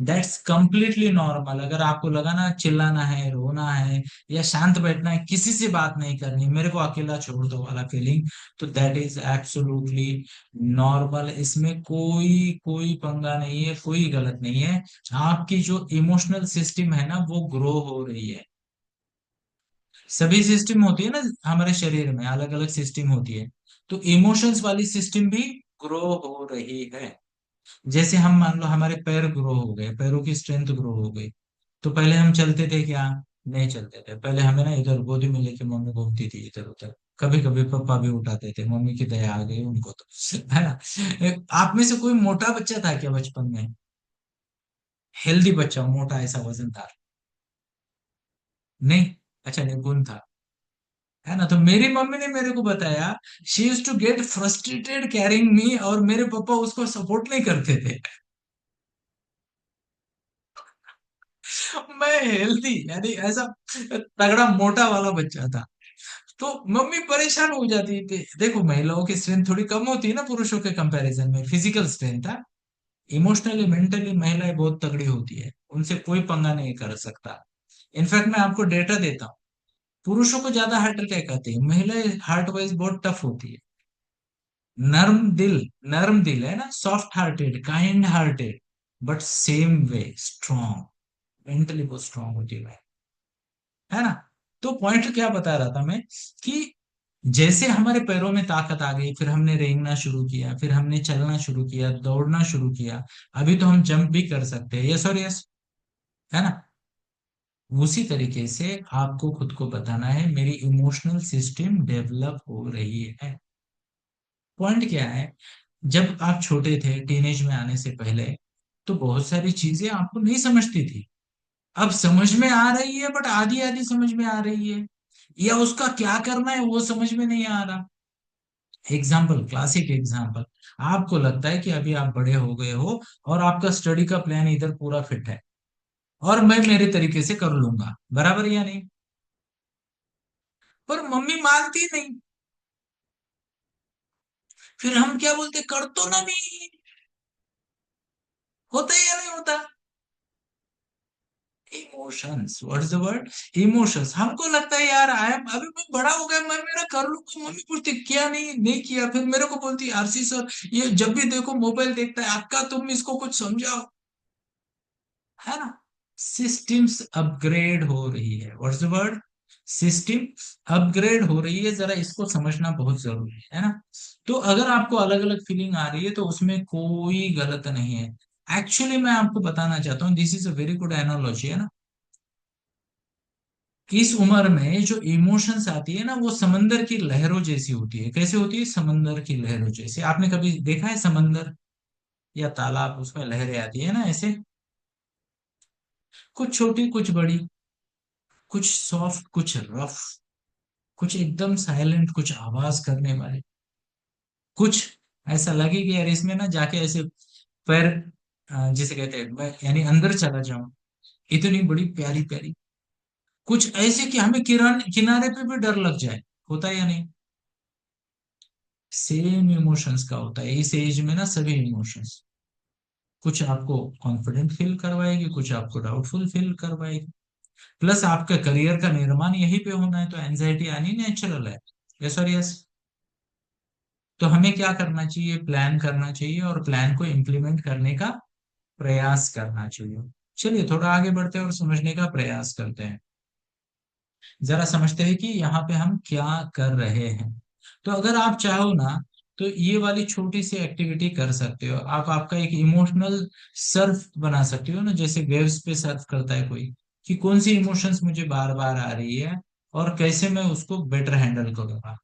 S1: that's completely normal. अगर आपको लगा ना चिल्लाना है, रोना है, या शांत बैठना है, किसी से बात नहीं करनी, मेरे को अकेला छोड़ दो वाला फीलिंग, तो दैट इज एब्सोल्युटली नॉर्मल। इसमें कोई कोई पंगा नहीं है, कोई गलत नहीं है। आपकी जो इमोशनल सिस्टम है ना वो ग्रो हो रही है। सभी सिस्टम होती है ना हमारे शरीर में, अलग अलग सिस्टम होती है, तो इमोशंस वाली सिस्टम भी ग्रो हो रही है। जैसे हम मान लो हमारे पैर ग्रो हो गए, पैरों की स्ट्रेंथ ग्रो हो गई, तो पहले हम चलते थे क्या? नहीं चलते थे, पहले हमें ना इधर गोदी में लेके मम्मी घूमती थी इधर उधर, कभी कभी पापा भी उठाते थे, मम्मी की दया आ गई उनको तो, है ना। आप में से कोई मोटा बच्चा था क्या बचपन में? हेल्दी बच्चा, मोटा ऐसा वजनदार? नहीं? अच्छा, निपुण था, है ना। तो मेरी मम्मी ने मेरे को बताया, she used to get frustrated caring me, और मेरे पापा उसको सपोर्ट नहीं करते थे। मैं हेल्दी यानी ऐसा तगड़ा मोटा वाला बच्चा था, तो मम्मी परेशान हो जाती थी। देखो, महिलाओं की स्ट्रेंथ थोड़ी कम होती है ना पुरुषों के कंपैरिजन में, फिजिकल स्ट्रेंथ है। इमोशनली मेंटली महिलाएं बहुत तगड़ी होती है, उनसे कोई पंगा नहीं कर सकता। इनफैक्ट मैं आपको डेटा देता हूँ, पुरुषों को ज्यादा हार्ट अटैक आते हैं, महिलाएं हार्ट वाइज बहुत टफ होती है। नर्म दिल, नर्म दिल है ना, soft hearted, kind hearted, but same way strong, mentally बहुत स्ट्रॉन्ग होती है, है ना। तो पॉइंट क्या बता रहा था मैं, कि जैसे हमारे पैरों में ताकत आ गई, फिर हमने रेंगना शुरू किया, फिर हमने चलना शुरू किया, दौड़ना शुरू किया, अभी तो हम जंप भी कर सकते हैं, यस और यस, है ना। उसी तरीके से आपको खुद को बताना है, मेरी इमोशनल सिस्टम डेवलप हो रही है। पॉइंट क्या है, जब आप छोटे थे, टीनेज में आने से पहले, तो बहुत सारी चीजें आपको नहीं समझती थी, अब समझ में आ रही है, बट आधी आधी समझ में आ रही है, या उसका क्या करना है वो समझ में नहीं आ रहा। एग्जाम्पल, क्लासिक एग्जाम्पल, आपको लगता है कि अभी आप बड़े हो गए हो और आपका स्टडी का प्लान इधर पूरा फिट है, और मैं मेरे तरीके से कर लूंगा, बराबर या नहीं? पर मम्मी मानती नहीं, फिर हम क्या बोलते, कर तो ना भी, होता है या नहीं होता? Emotions, what is the word, emotions. हमको लगता है यार आई एम, अभी मैं बड़ा हो गया, मैं मेरा कर लूंगा, मम्मी पूछती किया नहीं, नहीं किया, फिर मेरे को बोलती आरसी सर ये जब भी देखो मोबाइल देखता है, अक्का तुम इसको कुछ समझाओ, है ना। सिस्टम्स अपग्रेड हो रही है, what's the word, system upgrade हो रही है, जरा इसको समझना बहुत जरूरी है ना। तो अगर आपको अलग अलग फीलिंग आ रही है तो उसमें कोई गलत नहीं है। एक्चुअली मैं आपको बताना चाहता हूँ, this is a very good analogy, है ना। इस उम्र में जो इमोशंस आती है ना वो समंदर की लहरों जैसी होती है। कैसे होती है? समंदर की लहरों जैसी। आपने कभी देखा है समंदर या तालाब, उसमें लहरें आती है ना ऐसे? कुछ छोटी कुछ बड़ी, कुछ सॉफ्ट कुछ रफ, कुछ एकदम साइलेंट कुछ आवाज करने वाले, कुछ ऐसा लगे कि यार इसमें ना जाके ऐसे पैर, जिसे कहते हैं मैं यानी अंदर चला जाऊं, इतनी बड़ी प्यारी प्यारी, कुछ ऐसे कि हमें किनारे पे भी डर लग जाए। होता है या नहीं? सेम इमोशंस का होता है इस एज में ना, सभी इमोशंस। कुछ आपको कॉन्फिडेंट फील करवाएगी, कुछ आपको डाउटफुल फील करवाएगी। प्लस आपका करियर का निर्माण यहीं पे होना है, तो एंजाइटी आनी नेचुरल है। यस और यस। तो हमें क्या करना चाहिए? प्लान करना चाहिए और प्लान को इम्प्लीमेंट करने का प्रयास करना चाहिए। चलिए थोड़ा आगे बढ़ते हैं और समझने का प्रयास करते हैं। जरा समझते हैं कि यहाँ पे हम क्या कर रहे हैं। तो अगर आप चाहो ना, तो ये वाली छोटी सी एक्टिविटी कर सकते हो आप। आपका एक इमोशनल सर्फ बना सकते हो ना, जैसे वेव्स पे सर्फ करता है कोई, कि कौन सी इमोशंस मुझे बार बार आ रही है और कैसे मैं उसको बेटर हैंडल करूंगा।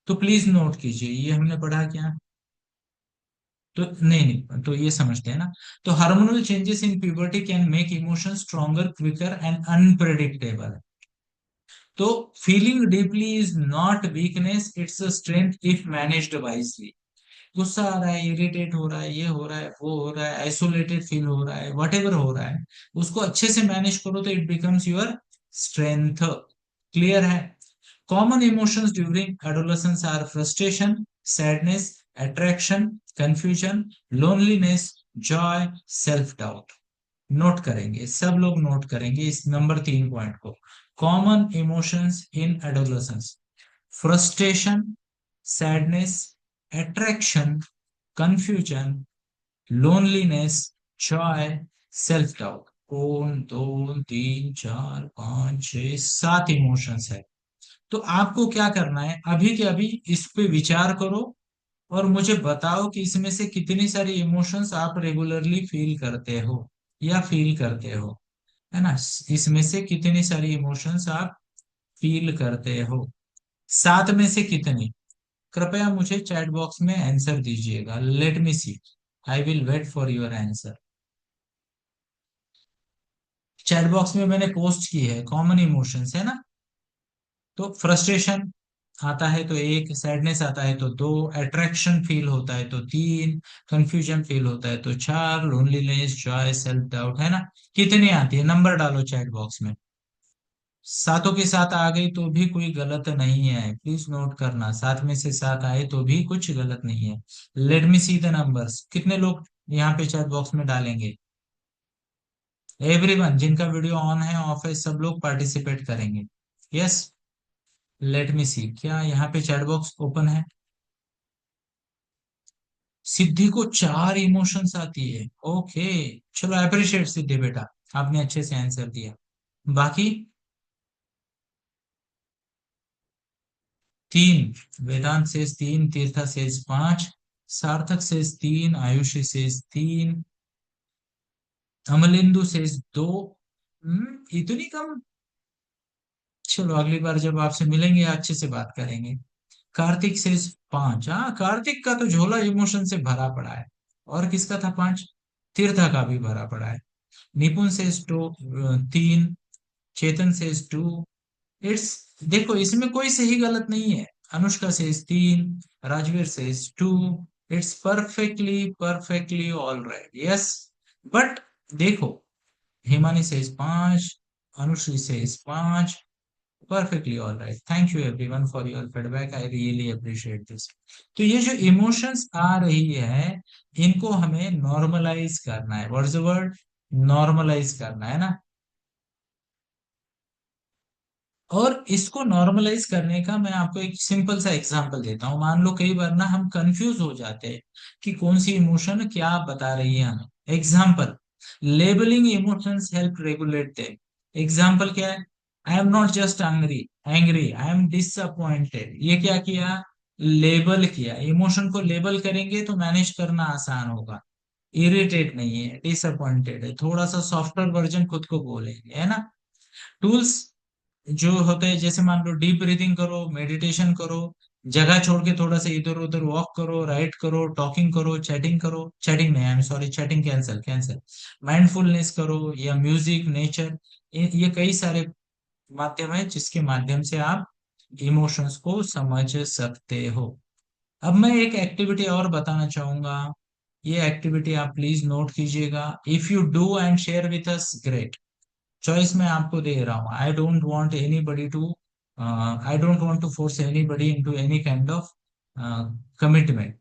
S1: तो प्लीज नोट कीजिए, ये हमने पढ़ा क्या? तो नहीं नहीं, तो ये समझते हैं ना। तो hormonal changes in puberty can make emotion stronger, quicker and unpredictable. तो feeling deeply is not weakness, it's a strength if managed wisely. गुस्सा आ रहा है, इरिटेट हो रहा है, ये हो रहा है, वो हो रहा है, आइसोलेटेड फील हो रहा है, वट एवर हो रहा है, उसको अच्छे से मैनेज करो तो it becomes your strength. Clear है? Common emotions during adolescence are frustration, sadness, attraction, confusion, loneliness, joy, self doubt. Note करेंगे, सब लोग नोट करेंगे इस नंबर 3 पॉइंट को। Common emotions in adolescence: frustration, sadness, attraction, confusion, loneliness, joy, self doubt. कौन? 2 3 4 5 6 7 emotions है। तो आपको क्या करना है, अभी के अभी इस पे विचार करो और मुझे बताओ कि इसमें से कितनी सारी इमोशंस आप रेगुलरली फील करते हो या फील करते हो, है ना? इसमें से कितनी सारी इमोशंस आप फील करते हो, 7 में से कितनी? कृपया मुझे चैट बॉक्स में आंसर दीजिएगा। Let me see, I will wait for your answer. Chat box में मैंने पोस्ट की है, कॉमन इमोशंस है ना। तो फ्रस्ट्रेशन आता है तो 1, सैडनेस आता है तो 2, अट्रैक्शन फील होता है तो 3, कंफ्यूजन फील होता है तो 4, लोनलीनेस, जॉय, सेल्फ डाउट, है ना। कितनी आती है? नंबर डालो चैट बॉक्स में। सातों के साथ आ गई तो भी कोई गलत नहीं है, प्लीज नोट करना, 7 में से 7 आए तो भी कुछ गलत नहीं है। Late me see the numbers. कितने लोग यहाँ पे चैट बॉक्स में डालेंगे? एवरीवन, जिनका वीडियो ऑन है ऑफ है, सब लोग पार्टिसिपेट करेंगे। यस। लेट मी सी, क्या यहाँ पे चैट बॉक्स ओपन है? सिद्धि को 4 इमोशंस आती है। ओके, चलो अप्रिशिएट सिद्धि बेटा, आपने अच्छे से आंसर दिया। बाकी 3, वेदांत सेज 3, तीर्था सेज 5, सार्थक says 3, Ayushi says 3, Amalindu says 2। इतनी कम? चलो अगली बार जब आपसे मिलेंगे अच्छे से बात करेंगे। कार्तिक सेज 5। हाँ, कार्तिक का तो झोला इमोशन से भरा पड़ा है। और किसका था 5? तीर्था का भी भरा पड़ा है। निपुण सेज 2, 3, चेतन सेज 2। इट्स, देखो इसमें कोई सही गलत नहीं है। Anushka says 3, Rajveer says 2। It's perfectly perfectly all right. Yes. But देखो, Himani says 5, Anushree says 5। Perfectly all right. Thank you everyone for your feedback, I really appreciate this. तो ये जो इमोशंस आ रही है, इनको हमें नॉर्मलाइज करना है। What's the word? नॉर्मलाइज करना है ना। और इसको नॉर्मलाइज करने का मैं आपको एक सिंपल सा एग्जांपल देता हूँ। मान लो कई बार ना हम कंफ्यूज हो जाते हैं कि कौन सी इमोशन क्या बता रही है हमें। Example: labelling emotions help regulate them. Example क्या है? I am not just angry, angry I am disappointed. ये क्या किया? लेबल किया। इमोशन को लेबल करेंगे तो मैनेज करना आसान होगा। इरिटेट नहीं है, डिसअपॉइंटेड है, थोड़ा सा सॉफ्टवेयर वर्जन खुद को बोलेंगे, है ना। टूल्स जो होते हैं, जैसे मान लो डीप ब्रीदिंग करो, मेडिटेशन करो, जगह छोड़ के थोड़ा सा इधर उधर वॉक करो, राइट करो, टॉकिंग करो, चैटिंग करो, चैटिंग नहीं, I am sorry, chatting cancel cancel, mindfulness करो या म्यूजिक, नेचर, ये कई सारे माध्यम है जिसके माध्यम से आप इमोशंस को समझ सकते हो। अब मैं एक एक्टिविटी और बताना चाहूंगा, ये एक्टिविटी आप प्लीज नोट कीजिएगा। If you do and share with us, great. Choice मैं आपको दे रहा हूँ, I don't want to force anybody into any kind of commitment.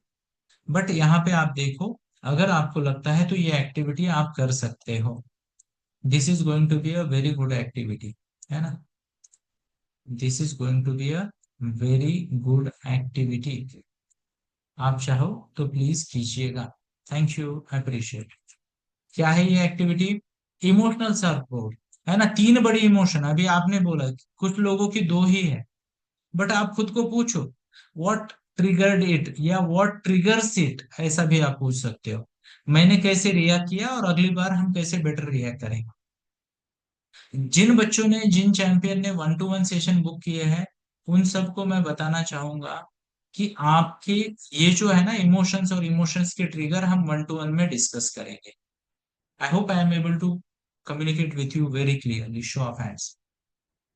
S1: But यहाँ पे आप देखो, अगर आपको लगता है तो ये एक्टिविटी आप कर सकते हो। This is going to be a very good activity, है ना? This is going to be a very good activity. आप चाहो तो प्लीज कीजिएगा। Thank you, appreciate. क्या है ये एक्टिविटी? इमोशनल सपोर्ट, है ना? तीन बड़ी इमोशन अभी आपने बोला, कुछ लोगों की दो ही है, बट आप खुद को पूछो, व्हाट ट्रिगर्ड इट या व्हाट ट्रिगर्स इट, ऐसा भी आप पूछ सकते हो। मैंने कैसे रिएक्ट किया और अगली बार हम कैसे बेटर रिएक्ट करेंगे। जिन बच्चों ने, जिन चैंपियन ने 1-to-1 सेशन बुक किए हैं, उन सबको मैं बताना चाहूंगा कि आपके ये जो है ना इमोशंस और इमोशंस के ट्रिगर हम 1-to-1 में डिस्कस करेंगे। I hope I am able to communicate with you very clearly. Show of hands,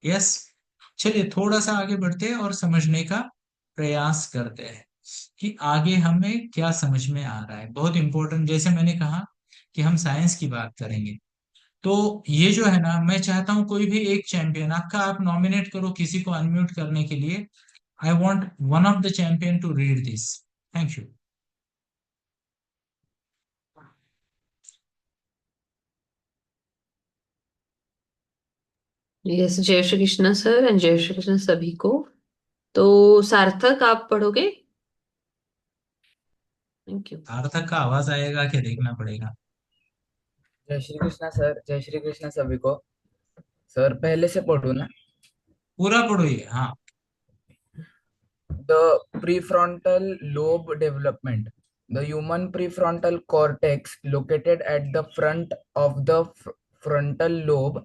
S1: yes. चलिए थोड़ा सा आगे बढ़ते हैं और समझने का प्रयास करते हैं कि आगे हमें क्या समझ में आ रहा है। बहुत इंपॉर्टेंट, जैसे मैंने कहा कि हम साइंस की बात करेंगे, तो ये जो है ना, मैं चाहता हूं कोई भी एक चैंपियन आपका आप नॉमिनेट करो किसी को अनम्यूट करने के लिए। I want one of the champion to read this. Thank you.
S4: Yes, जय श्री कृष्णा सर एंड जय श्री कृष्णा सभी को। तो सार्थक आप पढ़ोगे? Thank you.
S1: सार्थक का आवाज आएगा क्या, देखना पड़ेगा।
S5: जय श्री कृष्णा सर, जय श्री कृष्णा सभी को। सर पहले से पढ़ू ना?
S1: पूरा पढ़ो ये, हाँ।
S5: The prefrontal lobe development. The human prefrontal cortex, located at the front of the frontal lobe,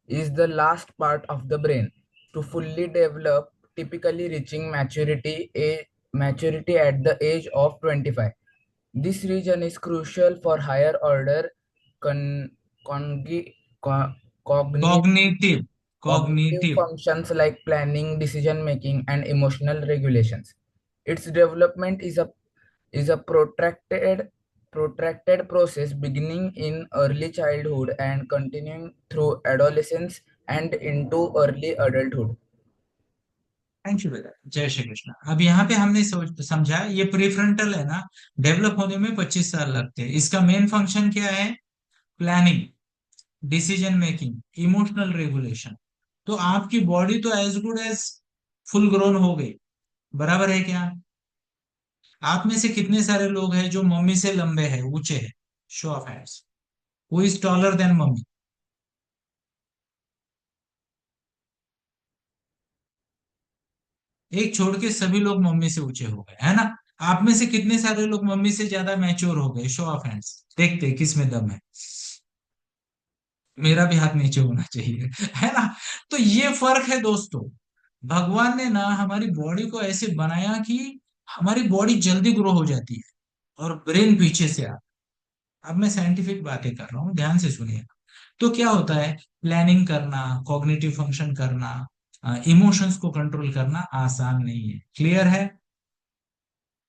S5: is the last part of the brain to fully develop, typically reaching maturity at the age of 25. This region is crucial for higher order con, congi, co- cognitive
S1: cognitive,
S5: cognitive
S1: cognitive.
S5: functions like planning, decision making, and emotional regulations. Its development is a protracted process beginning in early childhood and continuing through adolescence and into early adulthood.
S1: Thank you बेटा, जय श्री कृष्ण। अब यहाँ पे हमने समझा ये prefrontal है ना, डेवलप होने में 25 साल लगते हैं। इसका मेन फंक्शन क्या है? Planning, decision making, emotional regulation. तो आपकी बॉडी तो as good as full grown हो गई, बराबर है क्या? आप में से कितने सारे लोग हैं जो मम्मी से लंबे हैं, ऊंचे हैं? Show of hands. Who is taller than mummy? एक छोड़ के सभी लोग मम्मी से ऊंचे हो गए, है ना? आप में से कितने सारे लोग मम्मी से ज्यादा मैच्योर हो गए? Show of hands. देखते हैं किस में दम है। मेरा भी हाथ नीचे होना चाहिए, है ना? तो ये फर्क है दोस्तों। भगवान ने ना हमारी बॉडी को ऐसे बनाया कि हमारी बॉडी जल्दी ग्रो हो जाती है और ब्रेन पीछे से आ। अब मैं साइंटिफिक बातें कर रहा हूँ, ध्यान से सुनिए। तो क्या होता है? प्लानिंग करना, कॉग्निटिव फंक्शन करना, इमोशंस को कंट्रोल करना आसान नहीं है। क्लियर है?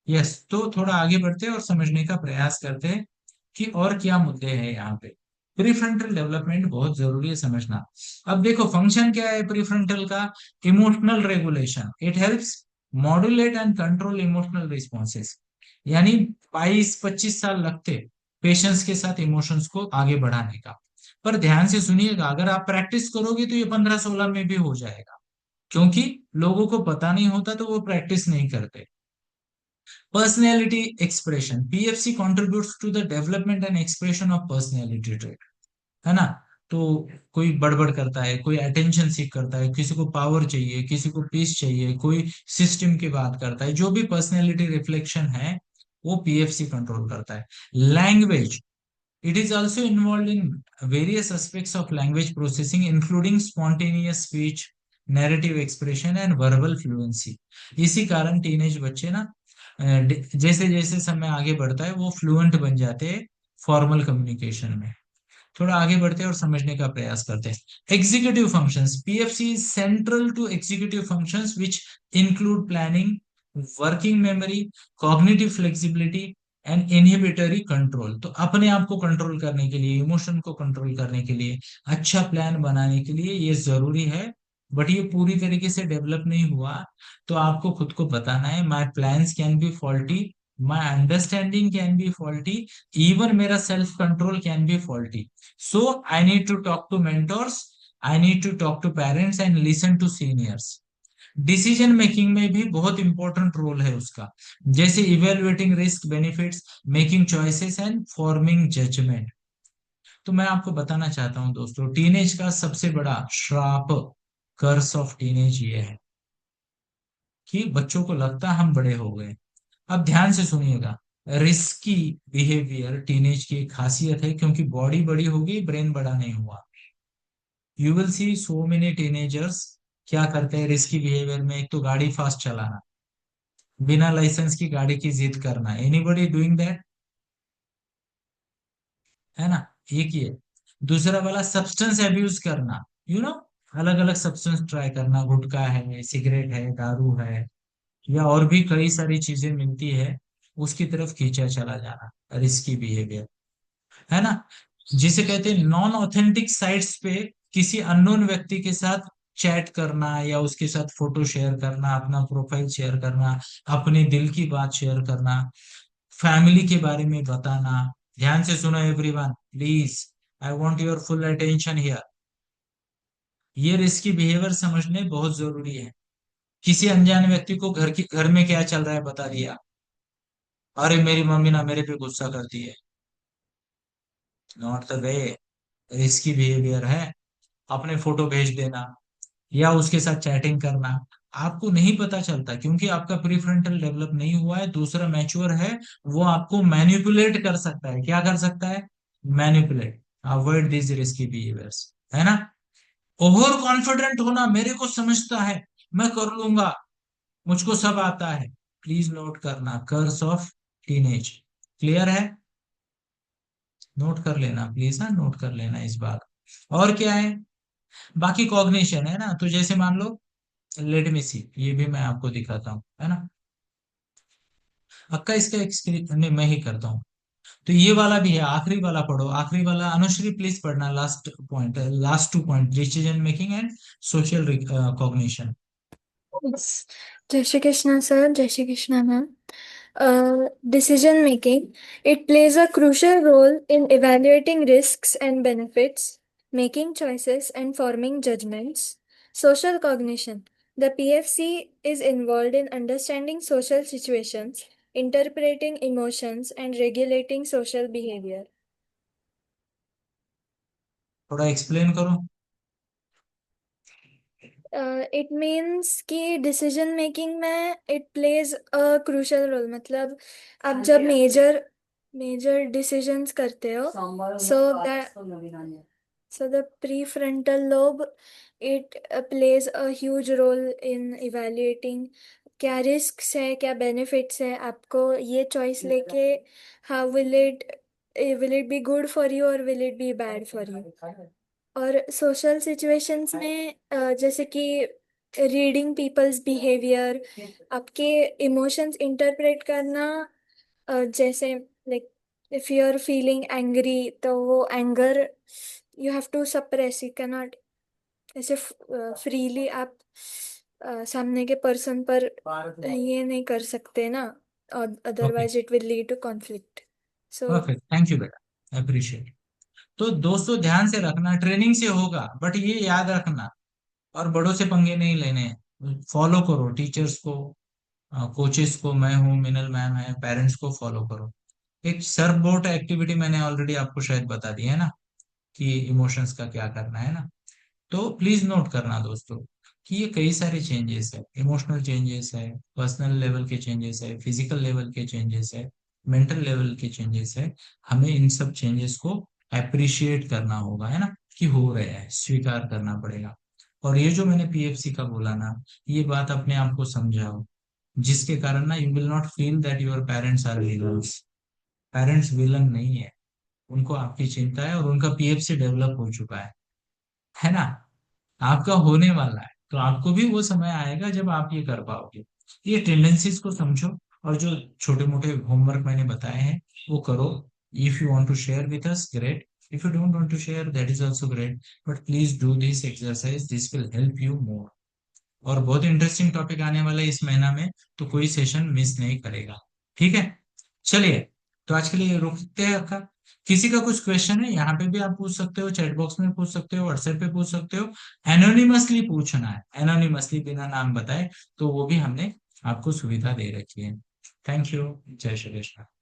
S1: यस। तो थोड़ा आगे बढ़ते हैं और समझने का प्रयास करते हैं कि और क्या मुद्दे हैं यहाँ पे। प्रीफ्रंटल डेवलपमेंट बहुत जरूरी है समझना। अब देखो फंक्शन क्या है प्रीफ्रंटल का? Emotional regulation. It helps modulate and control emotional responses. यानी 22-25 साल लगते पेशेंस के साथ इमोशंस को आगे बढ़ाने का। पर ध्यान से सुनिएगा, अगर आप प्रैक्टिस करोगे तो ये 15-16 में भी हो जाएगा, क्योंकि लोगों को पता नहीं होता तो वो प्रैक्टिस नहीं करते। Personality expression, PFC contributes to the development and expression of personality trait, है ना? तो कोई बड़बड़ करता है, कोई अटेंशन सीख करता है, किसी को पावर चाहिए, किसी को पीस चाहिए, कोई सिस्टम की बात करता है, जो भी पर्सनैलिटी रिफ्लेक्शन है वो पीएफसी कंट्रोल करता है। Language, it is also involved in various aspects of language processing including spontaneous speech, narrative expression and verbal fluency. इसी कारण टीनेज बच्चे ना जैसे जैसे समय आगे बढ़ता है वो फ्लुएंट बन जाते हैं फॉर्मल कम्युनिकेशन में। थोड़ा आगे बढ़ते हैं और समझने का प्रयास करते हैं। Executive functions, PFC is central to executive functions which include planning, working memory, cognitive flexibility and inhibitory control. तो अपने आप को कंट्रोल करने के लिए, इमोशन को कंट्रोल करने के लिए, अच्छा प्लान बनाने के लिए ये जरूरी है। बट ये पूरी तरीके से डेवलप नहीं हुआ, तो आपको खुद को बताना है my plans can be faulty, my understanding can be faulty, even मेरा self control can be faulty. So I need to talk to mentors, I need to talk to parents and listen to seniors. Decision making में भी बहुत important role है उसका, जैसे evaluating risk benefits, making choices and forming judgement. तो मैं आपको बताना चाहता हूं दोस्तों, टीनेज का सबसे बड़ा श्राप, कर्स ऑफ टीनेज ये है कि बच्चों को लगता है हम बड़े हो गए। अब ध्यान से सुनिएगा, रिस्की बिहेवियर टीनेज की एक खासियत है, क्योंकि बॉडी बड़ी होगी, ब्रेन बड़ा नहीं हुआ। You will see so many teenagers क्या करते हैं रिस्की बिहेवियर में। एक तो गाड़ी फास्ट चलाना, बिना लाइसेंस की गाड़ी की जिद करना, एनीबॉडी डूइंग दैट, है ना? एक ये। दूसरा वाला सब्सटेंस अब्यूज करना, यू नो, अलग अलग सब्सटेंस ट्राई करना, गुटखा है, सिगरेट है, दारू है, या और भी कई सारी चीजें मिलती है, उसकी तरफ खींचा चला जाना, रिस्की बिहेवियर, है ना? जिसे कहते हैं नॉन ऑथेंटिक साइट्स पे किसी अननोन व्यक्ति के साथ चैट करना, या उसके साथ फोटो शेयर करना, अपना प्रोफाइल शेयर करना, अपने दिल की बात शेयर करना, फैमिली के बारे में बताना। ध्यान से सुनो everyone, please, I want your full attention here. ये रिस्की बिहेवियर समझने बहुत जरूरी है। किसी अनजान व्यक्ति को घर में क्या चल रहा है बता दिया, अरे मेरी मम्मी ना मेरे पे गुस्सा करती है, not the way, risky behaviour है। अपने फोटो भेज देना या उसके साथ चैटिंग करना, आपको नहीं पता चलता क्योंकि आपका प्रीफ्रंटल डेवलप नहीं हुआ है, दूसरा मैच्योर है, वो आपको मैनिपुलेट कर सकता है। क्या कर सकता है? Manipulate. Avoid this risky behaviours, है ना? ओवर कॉन्फिडेंट होना, मेरे को समझता है, मैं कर लूंगा, मुझको सब आता है। प्लीज नोट करना, कर्स ऑफ टीनेज। क्लियर है? नोट कर लेना प्लीज, हाँ, नोट कर लेना इस बात। और क्या है? बाकी कॉग्निशन है ना, तो जैसे मान लो, लेट मी सी, ये भी मैं आपको दिखाता हूँ, है ना? अक्का इसका एक स्क्रीन नहीं, मैं ही करता हूँ। तो ये वाला भी है, आखिरी वाला पढ़ो, आखिरी वाला अनुश्री प्लीज पढ़ना, last point, last 2 point, decision making and social cognition.
S6: Yes. Jai Shri Krishna sir, Jai Shri Krishna ma'am. Decision making. It plays a crucial role in evaluating risks and benefits, making choices and forming judgments. Social cognition. The PFC is involved in understanding social situations, interpreting emotions, and regulating social behavior.
S1: थोड़ा explain करो।
S6: It means कि decision making में it plays a crucial role, मतलब आप जब major major decisions करते हो, so the pre frontal lobe it plays a huge role in evaluating क्या रिस्क्स है, क्या बेनिफिट्स है, आपको ये चॉइस लेके how will it be good for you और will it be bad for you. और सोशल सिचुएशंस में जैसे कि रीडिंग पीपल्स बिहेवियर, आपके इमोशंस इंटरप्रेट करना, जैसे like if you are feeling angry तो वो anger you have to suppress, you can not ऐसे फ्रीली आप सामने के पर्सन पर ये नहीं कर सकते ना,
S1: okay,
S6: otherwise it will lead to conflict. So
S1: perfect, thank you बेटा, अप्रिशिएट। तो दोस्तों ध्यान से रखना, ट्रेनिंग से होगा, बट ये याद रखना, और बड़ों से पंगे नहीं लेने हैं। फॉलो करो टीचर्स को, कोचेस को, मैं हूँ, मिनल मैम है, पेरेंट्स को फॉलो करो। एक सर्फ बोट एक्टिविटी मैंने ऑलरेडी आपको शायद बता दी है ना, कि इमोशंस का क्या करना है ना। तो प्लीज नोट करना दोस्तों कि ये कई सारे चेंजेस है, इमोशनल चेंजेस है, पर्सनल लेवल के चेंजेस है, फिजिकल लेवल के चेंजेस है, मेंटल लेवल के चेंजेस है। हमें इन सब चेंजेस को अप्रिशिएट करना होगा, है ना, कि हो रहे हैं, स्वीकार करना पड़ेगा। और ये जो मैंने पीएफसी का बोला ना, ये बात अपने आप को समझाओ, जिसके कारण ना you will not feel that your parents are villains. Parents villain नहीं है, उनको आपकी चिंता है और उनका पीएफसी डेवलप हो चुका है ना। आपका होने वाला है, तो आपको भी वो समय आएगा जब आप ये कर पाओगे। ये टेंडेंसीज को समझो, और जो छोटे मोटे होमवर्क मैंने बताए हैं वो करो। If you want to share with us, great. If you don't want to share, that is also great, but please do this exercise, this will help you more. और बहुत इंटरेस्टिंग टॉपिक आने वाला है इस महीना में, तो कोई सेशन मिस नहीं करेगा। ठीक है, चलिए, तो आज के लिए रोकते हैं आपका। किसी का कुछ क्वेश्चन है यहाँ पे भी आप पूछ सकते हो, चैट बॉक्स में पूछ सकते हो, व्हाट्सएप पे पूछ सकते हो। एनोनिमसली पूछना है, एनोनिमसली बिना नाम बताए, तो वो भी हमने आपको सुविधा दे रखी है। Thank you. जय श्री कृष्ण।